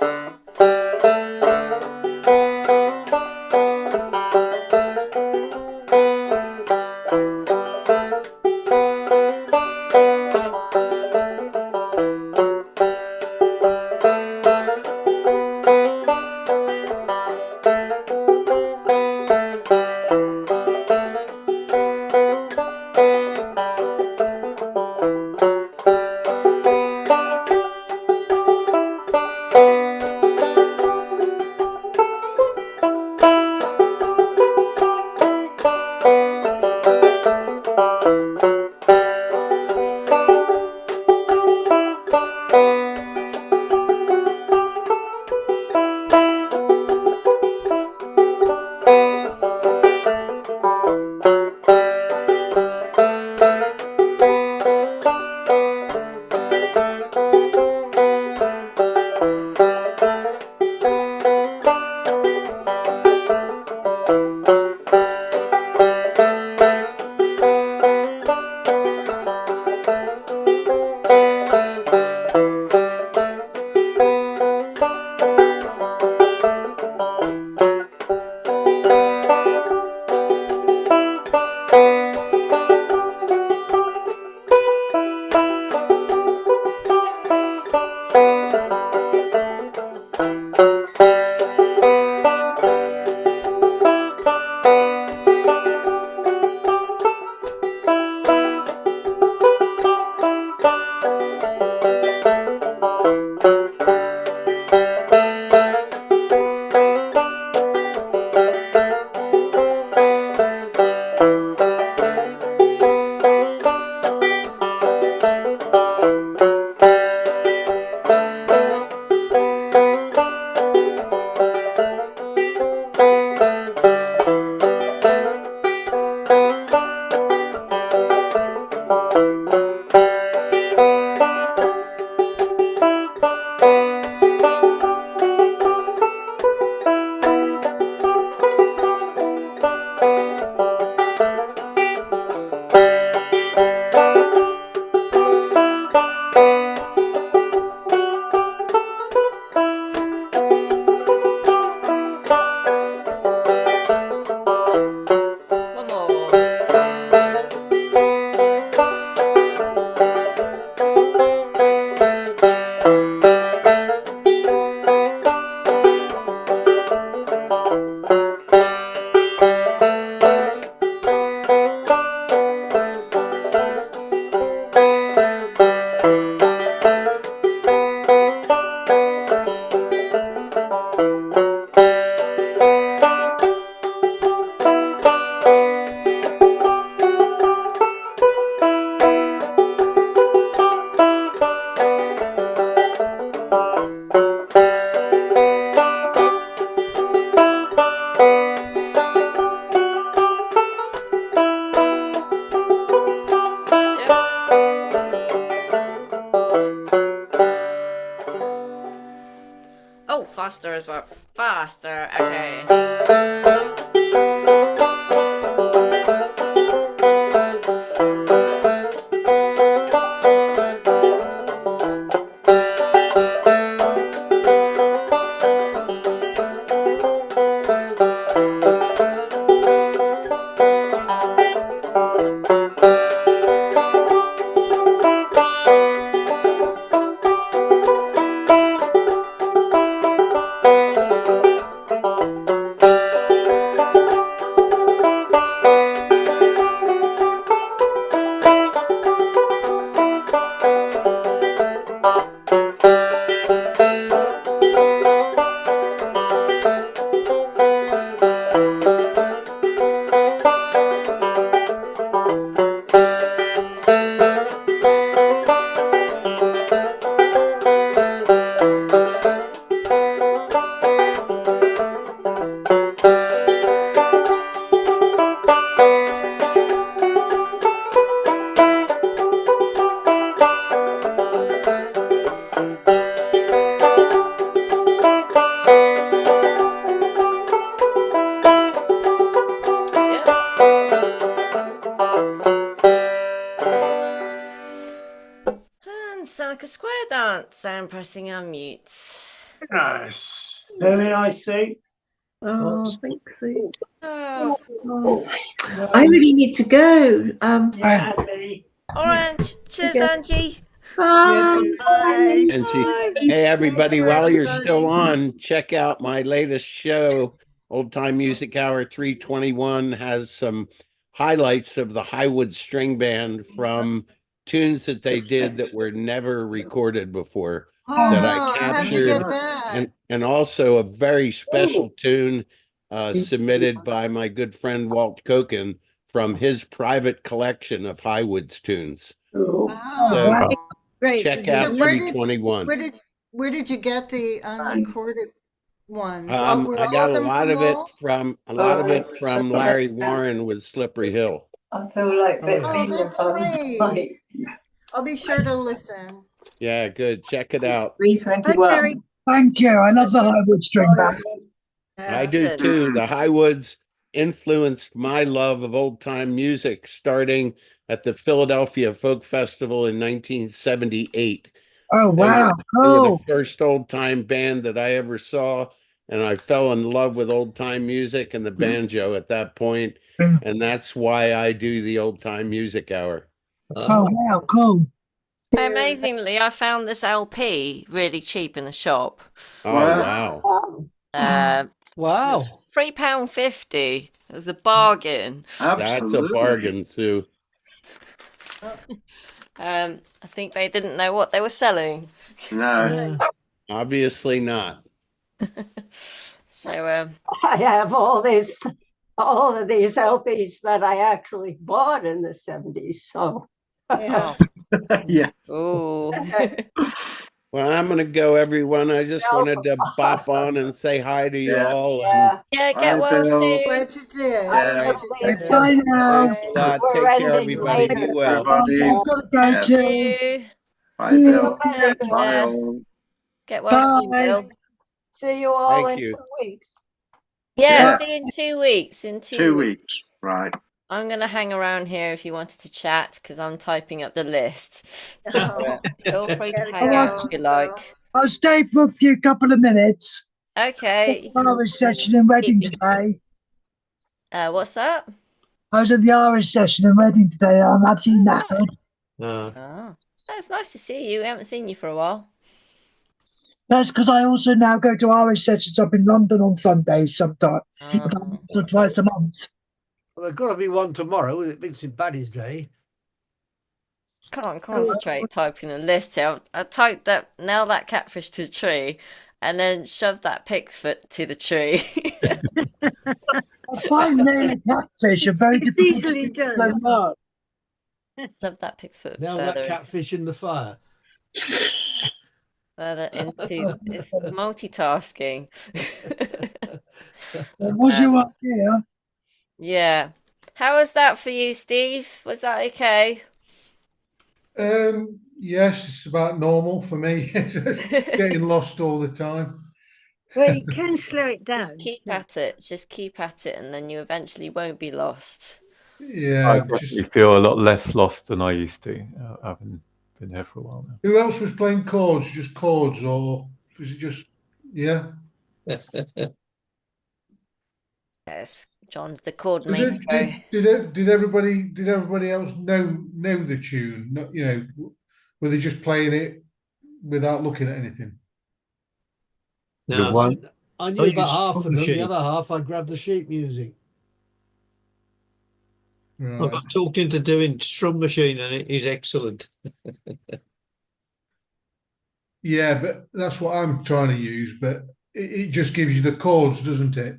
Oh, faster as well. Faster, okay. dance. I'm pressing unmute. Nice. Very nice, see. Oh, thanks. Oh. I really need to go. Yeah, Andy. Orange. Cheers, Okay. Angie. Bye. Bye. And she, Bye. hey, everybody, you, while you're everybody. still on, check out my latest show. Old Time Music Hour 321 has some highlights of the Highwood String Band from tunes that they did that were never recorded before that I Oh, how'd you captured, get that? and also a very special tune submitted by my good friend Walt Koken from his private collection of Highwoods tunes. So Great. check out So 321. where did you get the unrecorded ones? I Were all got of a them lot from of it Walt? from Larry Warren with Slippery Hill. I feel like a bit Oh, that's great. I'll be sure to listen. Yeah, good. Check it out. 321. Thank you. I love the Highwood String Band. I do too. The Highwoods influenced my love of old time music starting at the Philadelphia Folk Festival in 1978. Oh, wow. They were the Cool. first old time band that I ever saw, and I fell in love with old time music and the banjo at that point, and that's why I do the Old Time Music Hour. Oh, wow. Cool. Amazingly, I found this LP really cheap in the shop. Oh, wow. Wow. £3.50. It was a bargain. That's a bargain, Sue. I think they didn't know what they were selling. No. Obviously not. So I have all of these LPs that I actually bought in the 70s. So yeah. Yeah. Oh. Well, I'm going to go, everyone. I just wanted to bop on and say hi to you all. And Yeah, get well soon. Glad you did. Yeah. Glad you did. Bye now. Thanks a lot. Take care, everybody. Be well. I've got to go Thank too. you. Bye, Bill. Yeah. Get well soon, Bye. Bill. see you all Thank in you. 2 weeks. Yeah, Yeah. see you in 2 weeks. In 2 2 weeks. weeks. Right. I'm going to hang around here if you wanted to chat because I'm typing up the list. So feel free to hang out if you like. I'll stay for a couple of minutes. Okay. Irish session in Reading today. What's that? I was at the Irish session in Reading today. I'm actually knackered. Oh, it's nice to see you. We haven't seen you for a while. That's because I also now go to Irish sessions up in London on Sundays sometimes, about once or twice a month. Well, there's got to be one tomorrow with Vincent Baddy's Day. Can't concentrate typing a list here. I typed that, nail that catfish to the tree, and then shove that pig's foot to the tree. I find nailing catfish a very It's difficult easily thing to done. learn. Shove that pig's foot Now further that catfish in the fire. into it's multitasking. Was your idea? Yeah. How was that for you, Steve? Was that okay? Yes, it's about normal for me. Getting lost all the time. Well, you can slow it down. Just keep at it. Just keep at it, and then you eventually won't be lost. Yeah. I definitely feel a lot less lost than I used to. I haven't been here for a while now. Who else was playing chords? Just chords, or was it just Yes, John's the chord maestro. Did everybody else know the tune? Were they just playing it without looking at anything? No, I knew about half of them. The other half, I grabbed the sheet music. Right. I got talked into doing Strum Machine, and it is excellent. Yeah, but that's what I'm trying to use. But it just gives you the chords, doesn't it?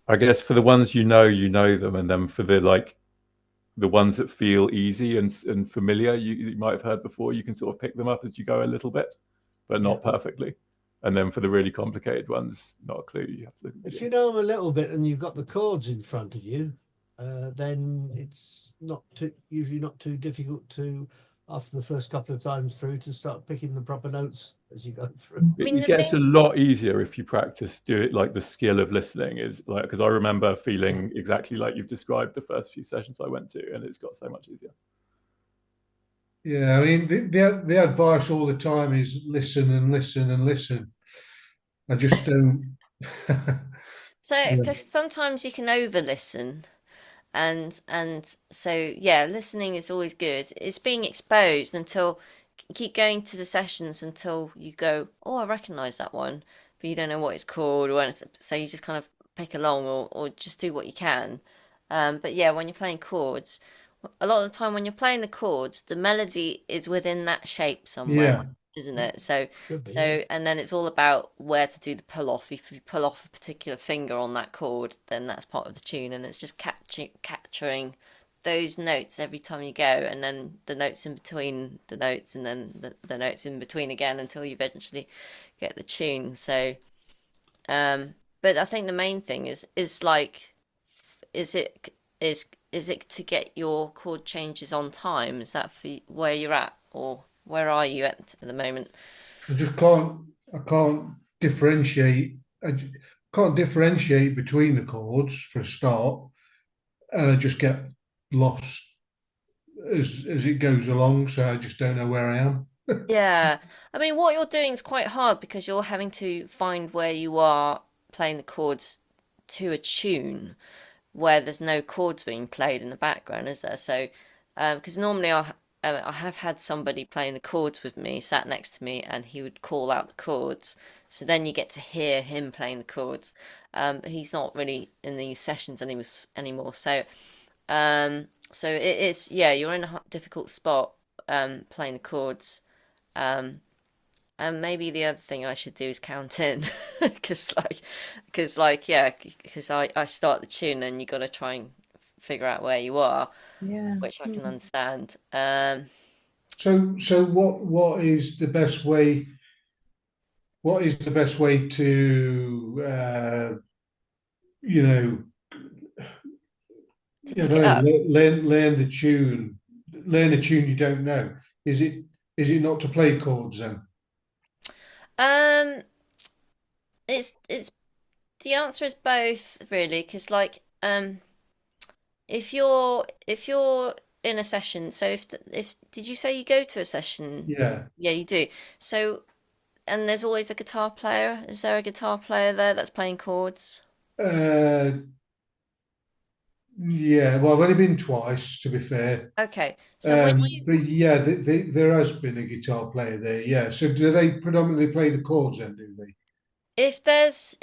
I guess for the ones you know them, and then for the ones that feel easy and familiar, you might have heard before, you can sort of pick them up as you go a little bit, but not perfectly. And then for the really complicated ones, not a clue. You have to look at If you know them a little bit and you've got the chords in front of you, then it's usually not too difficult to, after the first couple of times through, to start picking the proper notes as you go through. It gets a lot easier if you practice. Do it like the skill of listening is like, because I remember feeling exactly like you've described the first few sessions I went to, and it's got so much easier. Yeah, I mean, the advice all the time is listen and listen and listen. I just don't. So, Yeah. because sometimes you can over listen, and so yeah, listening is always good. It's being exposed until keep going to the sessions until you go, oh, I recognise that one, but you don't know what it's called or anything. So you just kind of pick along or just do what you can. But yeah, when you're playing chords, a lot of the time when you're playing the chords, the melody is within that shape somewhere, Yeah. isn't it? So Should be, so and then it's all about where to do the pull off. If you pull off a particular finger on that chord, then that's part of the tune, and it's just capturing those notes every time you go, and then the notes in between the notes, and then the notes in between again until you eventually get the tune. So, but I think the main thing is like, is it is it to get your chord changes on time? Is that for where you're at, or where are you at the moment? I just can't. I can't differentiate. Can't differentiate between the chords for a start, and I just get lost as it goes along. So I just don't know where I am. Yeah, I mean, what you're doing is quite hard because you're having to find where you are playing the chords to a tune where there's no chords being played in the background, is there? So, because normally I have had somebody playing the chords with me, sat next to me, and he would call out the chords. So then you get to hear him playing the chords. But he's not really in these sessions anymore. So it is, yeah, you're in a difficult spot playing the chords. Um, and maybe the other thing I should do is count in, yeah, because I start the tune and you got to try and figure out where you are, Yeah. which I can understand. So what is the best way? What is the best way to you know To pick it up. learn the tune, learn a tune you don't know? Is it not to play chords then? Um, it's the answer is both really, because like if you're in a session, so if did you say you go to a session? Yeah. Yeah, you do. So and there's always a guitar player. Is there a guitar player there that's playing chords? Uh, yeah. Well, I've only been twice, to be fair. Okay, so when you But yeah, there has been a guitar player there. Yeah. So do they predominantly play the chords then? Do they? if there's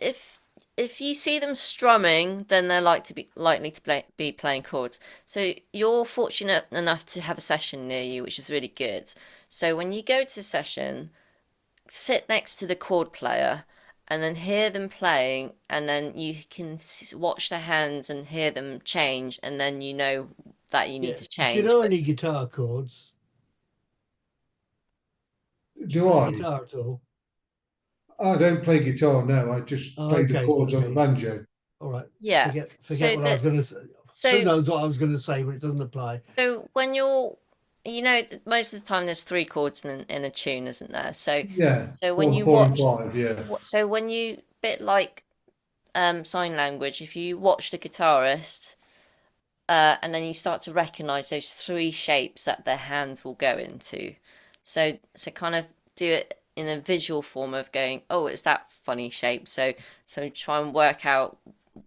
if you see them strumming, then they're likely to be playing chords. So you're fortunate enough to have a session near you, which is really good. So when you go to a session, sit next to the chord player and then hear them playing, and then you can watch their hands and hear them change, and then you know that you need to Do you change. know But any guitar chords? Do Play I? guitar at all? I don't play guitar. No, I just Oh, play the okay, chords on the okay. banjo. All right. yeah, Forget so what I was that going to say. so Who knows what I was going to say, but it doesn't apply. so when most of the time there's three chords in a tune, isn't there? So Yeah, so when you four and watch, five. Yeah. so when you bit like sign language, if you watch the guitarist, and then you start to recognize those three shapes that their hands will go into. So kind of do it in a visual form of going, oh, it's that funny shape. So try and work out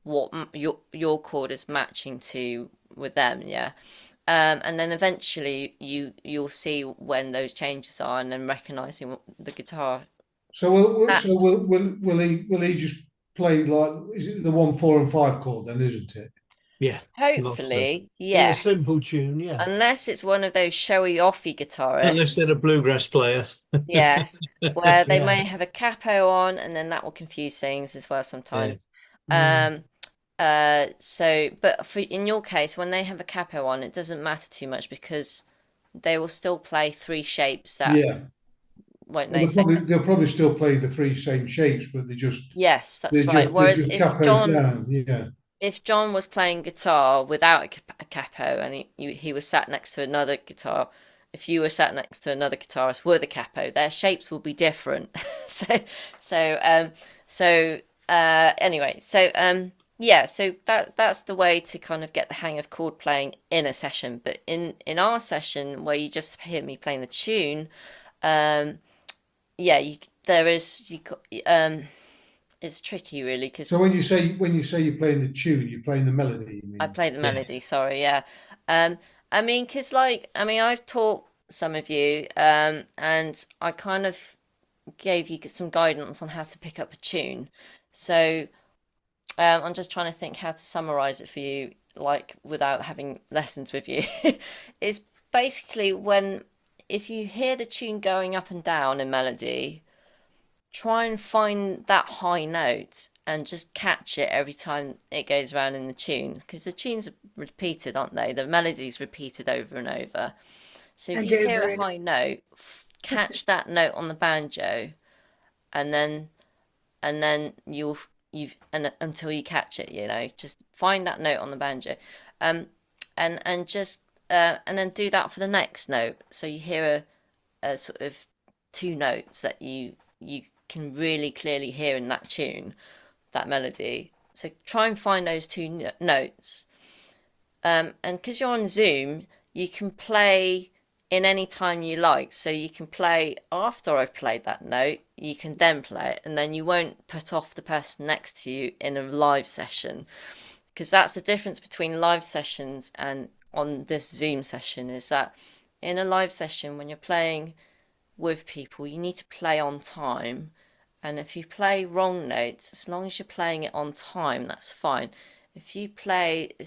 what your chord is matching to with them, yeah. And then eventually you'll see when those changes are, and then recognizing the guitar. So will he just play like, is it the 1, 4, and 5 chord then, isn't it? Yeah. Hopefully, In a yes. simple tune, yeah. Unless it's one of those showy offy guitarists. Unless they're a bluegrass player. Yes, where they Yeah. may have a capo on, and then that will confuse things as well sometimes. Mm. But in your case, when they have a capo on, it doesn't matter too much because they will still play three shapes that, Yeah. won't Well, they? So, they'll probably still play the three same shapes, but yes, that's they're right. Whereas just capoed down. Yeah. if John was playing guitar without a capo, and he was sat next to another guitar, if you were sat next to another guitarist with a capo, their shapes will be different. so anyway, Yeah, so that's the way to kind of get the hang of chord playing in a session. But in our session where you just hear me playing the tune, yeah, there is it's tricky really because So when you say you're playing the tune, you're playing the melody. You I mean? play the melody. Sorry, yeah. I mean, because I've taught some of you, and I kind of gave you some guidance on how to pick up a tune. So I'm just trying to think how to summarize it for you, like without having lessons with you. It's basically if you hear the tune going up and down in melody, try and find that high note and just catch it every time it goes around in the tune, because the tunes are repeated, aren't they? The melody's repeated over and over. So if And you hear over a and high note, catch that note on the banjo, and then until you catch it, just find that note on the banjo, and just and then do that for the next note. So you hear a sort of two notes that you can really clearly hear in that tune, that melody. So try and find those two notes. And because you're on Zoom, you can play in any time you like. So you can play after I've played that note, you can then play it, and then you won't put off the person next to you in a live session. Because that's the difference between live sessions and on this Zoom session, is that in a live session, when you're playing with people, you need to play on time. And if you play wrong notes, as long as you're playing it on time, that's fine. If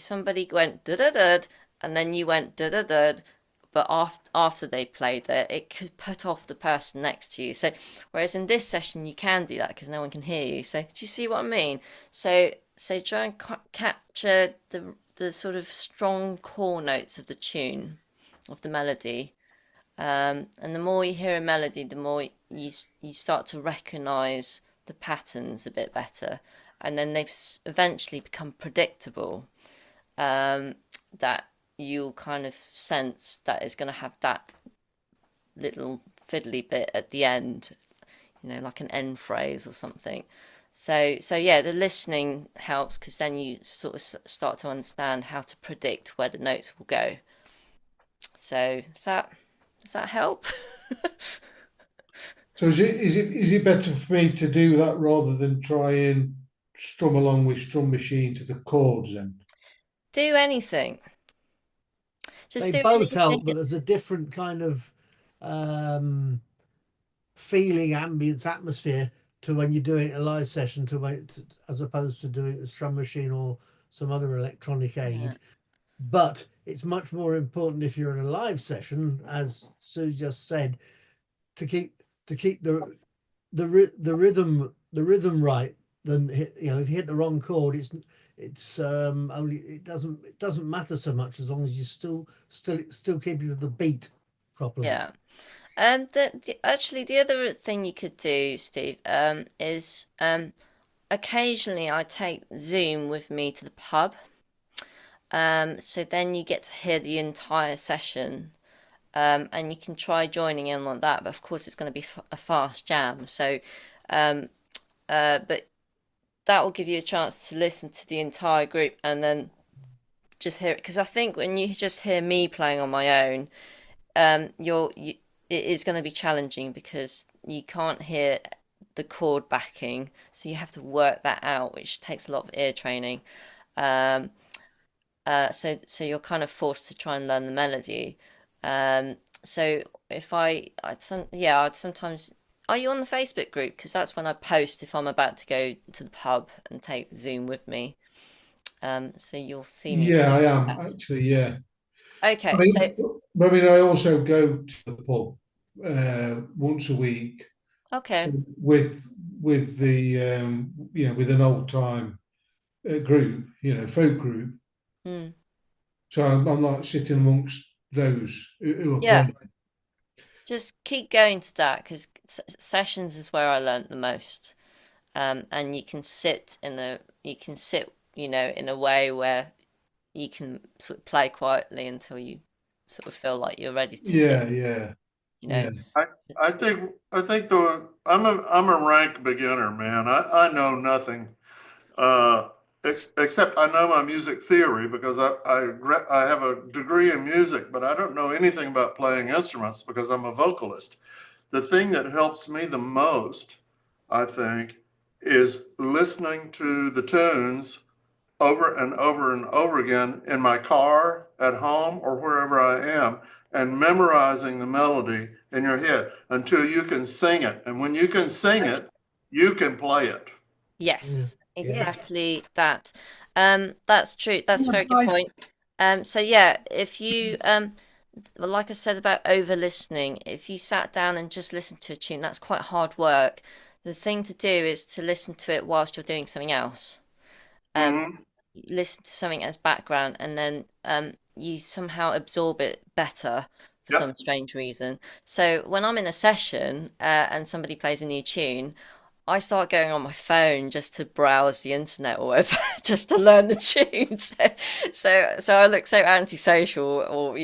somebody went da da da, and then you went da da da, but after they played it could put off the person next to you. So, whereas in this session you can do that because no one can hear you. So, do you see what I mean? So try and capture the sort of strong core notes of the tune, of the melody. And the more you hear a melody, the more you start to recognize the patterns a bit better, and then they eventually become predictable. That you'll kind of sense that it's going to have that little fiddly bit at the end, like an end phrase or something. So yeah, the listening helps because then you sort of start to understand how to predict where the notes will go. So does that help? So is it better for me to do that rather than try and strum along with Strum Machine to the chords then? Do anything. Just They do both anything. help, but there's a different kind of feeling, ambience, atmosphere to when you're doing a live session as opposed to doing a Strum Machine or some other electronic aid. Yeah. But it's much more important if you're in a live session, as Sue just said, to keep the rhythm right. Then if you hit the wrong chord, it's only it doesn't matter so much as long as you still keeping the beat properly. Yeah. Actually, the other thing you could do, Steve, is occasionally I take Zoom with me to the pub. So then you get to hear the entire session, and you can try joining in like that. But of course, it's going to be a fast jam. So, but that will give you a chance to listen to the entire group and then just hear it. Because I think when you just hear me playing on my own, it is going to be challenging because you can't hear the chord backing, so you have to work that out, which takes a lot of ear training. So you're kind of forced to try and learn the melody. So if I'd sometimes. Are you on the Facebook group? Because that's when I post if I'm about to go to the pub and take Zoom with me. So you'll see me. Yeah, I post am that. actually. Yeah. Okay. I also go to the pub once a week. Okay. With the with an old time group, folk group. Mm. So I'm like sitting amongst those who are Yeah. playing. Just keep going to that because sessions is where I learnt the most. And you can sit in a way where you can sort of play quietly until you sort of feel like you're ready to sit. Yeah. I think I'm a rank beginner, man. I know nothing. except I know my music theory because I have a degree in music, but I don't know anything about playing instruments because I'm a vocalist. The thing that helps me the most, I think, is listening to the tunes over and over and over again in my car, at home, or wherever I am, and memorizing the melody in your head until you can sing it. And when you can sing it, you can play it. Yes, Yeah. exactly that. That's true. That's a very good point. So yeah, if you well, like I said about over listening, if you sat down and just listened to a tune, that's quite hard work. The thing to do is to listen to it whilst you're doing something else. Listen to something as background, and then you somehow absorb it better for some strange reason. So when I'm in a session and somebody plays a new tune, I start going on my phone just to browse the internet or whatever, just to learn the tunes. So I look so antisocial, or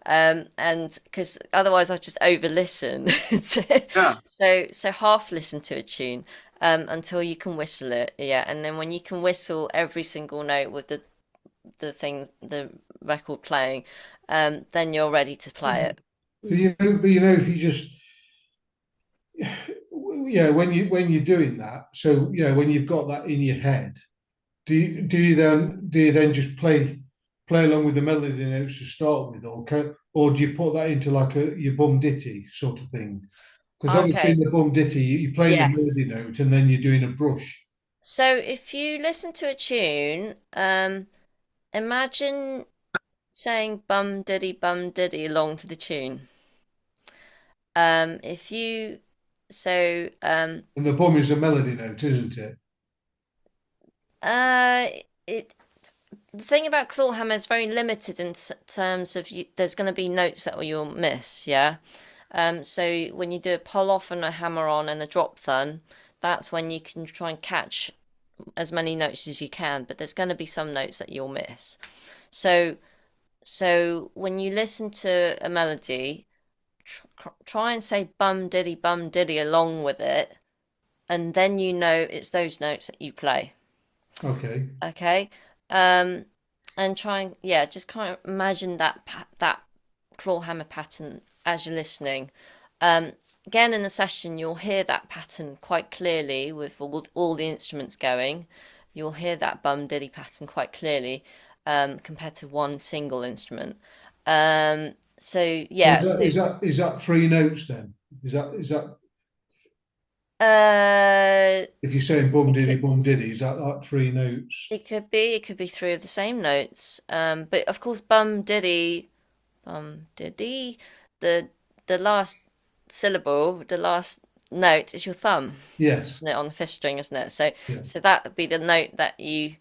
and because otherwise I just over listen. So half listen to a tune until you can whistle it, and then when you can whistle every single note with the record playing, then you're ready to play it. But if you just when you're doing that, so when you've got that in your head, do you then just play along with the melody notes to start with, or do you put that into like your bum ditty sort of thing? Because obviously in the bum ditty you're playing the melody note and then you're doing a brush. So if you listen to a tune, imagine saying bum diddy along to the tune. If you And the bum is a melody note, isn't it? The thing about clawhammer is very limited in terms of there's going to be notes that you'll miss, yeah. So when you do a pull off and a hammer on and a drop thumb, that's when you can try and catch as many notes as you can, but there's going to be some notes that you'll miss. So when you listen to a melody, try and say bum diddy along with it, and then it's those notes that you play. Okay. And try and just kind of imagine that clawhammer pattern as you're listening. Again, in the session, you'll hear that pattern quite clearly with all the instruments going. You'll hear that bum diddy pattern quite clearly compared to one single instrument. So yeah. Is that three notes then? Is that? If you're saying bum diddy, is that like three notes? It could be three of the same notes. But of course, bum diddy, the last syllable, the last note is your thumb. Yes. On the fifth string, isn't it? So that would be the note that you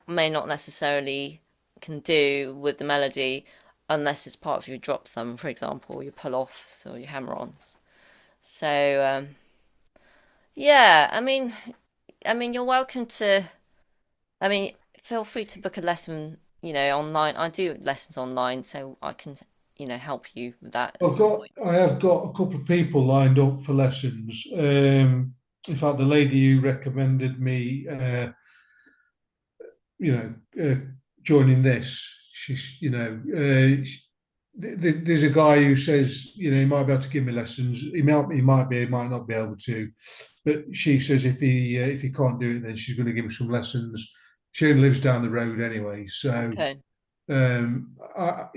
may not necessarily can do with the melody unless it's part of your drop thumb, for example, your pull offs or your hammer ons. So yeah, I mean, you're welcome to. Feel free to book a lesson, online. I do lessons online, so I can, help you with that. I have got a couple of people lined up for lessons. In fact, the lady who recommended me, joining this, she's, there's a guy who says, he might be able to give me lessons. He might not be able to, but she says if he can't do it, then she's going to give me some lessons. She only lives down the road anyway, so I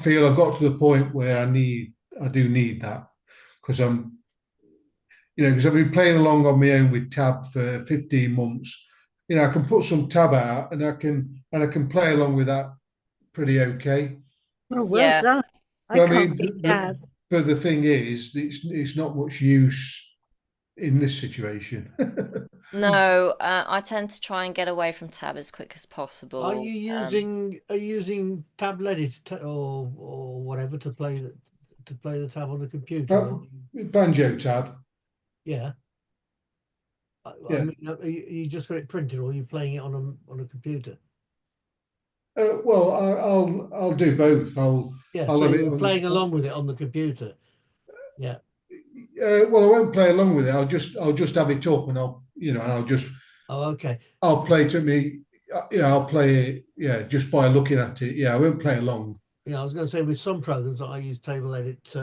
feel I've got to the point where I do need that, because because I've been playing along on my own with tab for 15 months. I can put some tab out and I can play along with that pretty okay. Oh, well done. But the thing is, it's not much use in this situation. No, I tend to try and get away from tab as quick as possible. Are you using tablet or whatever to play the tab on the computer? Banjo tab. Yeah. I mean, you just got it printed, or are you playing it on a computer? Well, I'll do both. So you're playing along with it on the computer. Yeah. Well, I won't play along with it. I'll just have it up, and I'll just Oh, okay. I'll play to me. Yeah, I'll play it. Yeah, just by looking at it. Yeah, I won't play along. Yeah, I was going to say with some programs I use table edit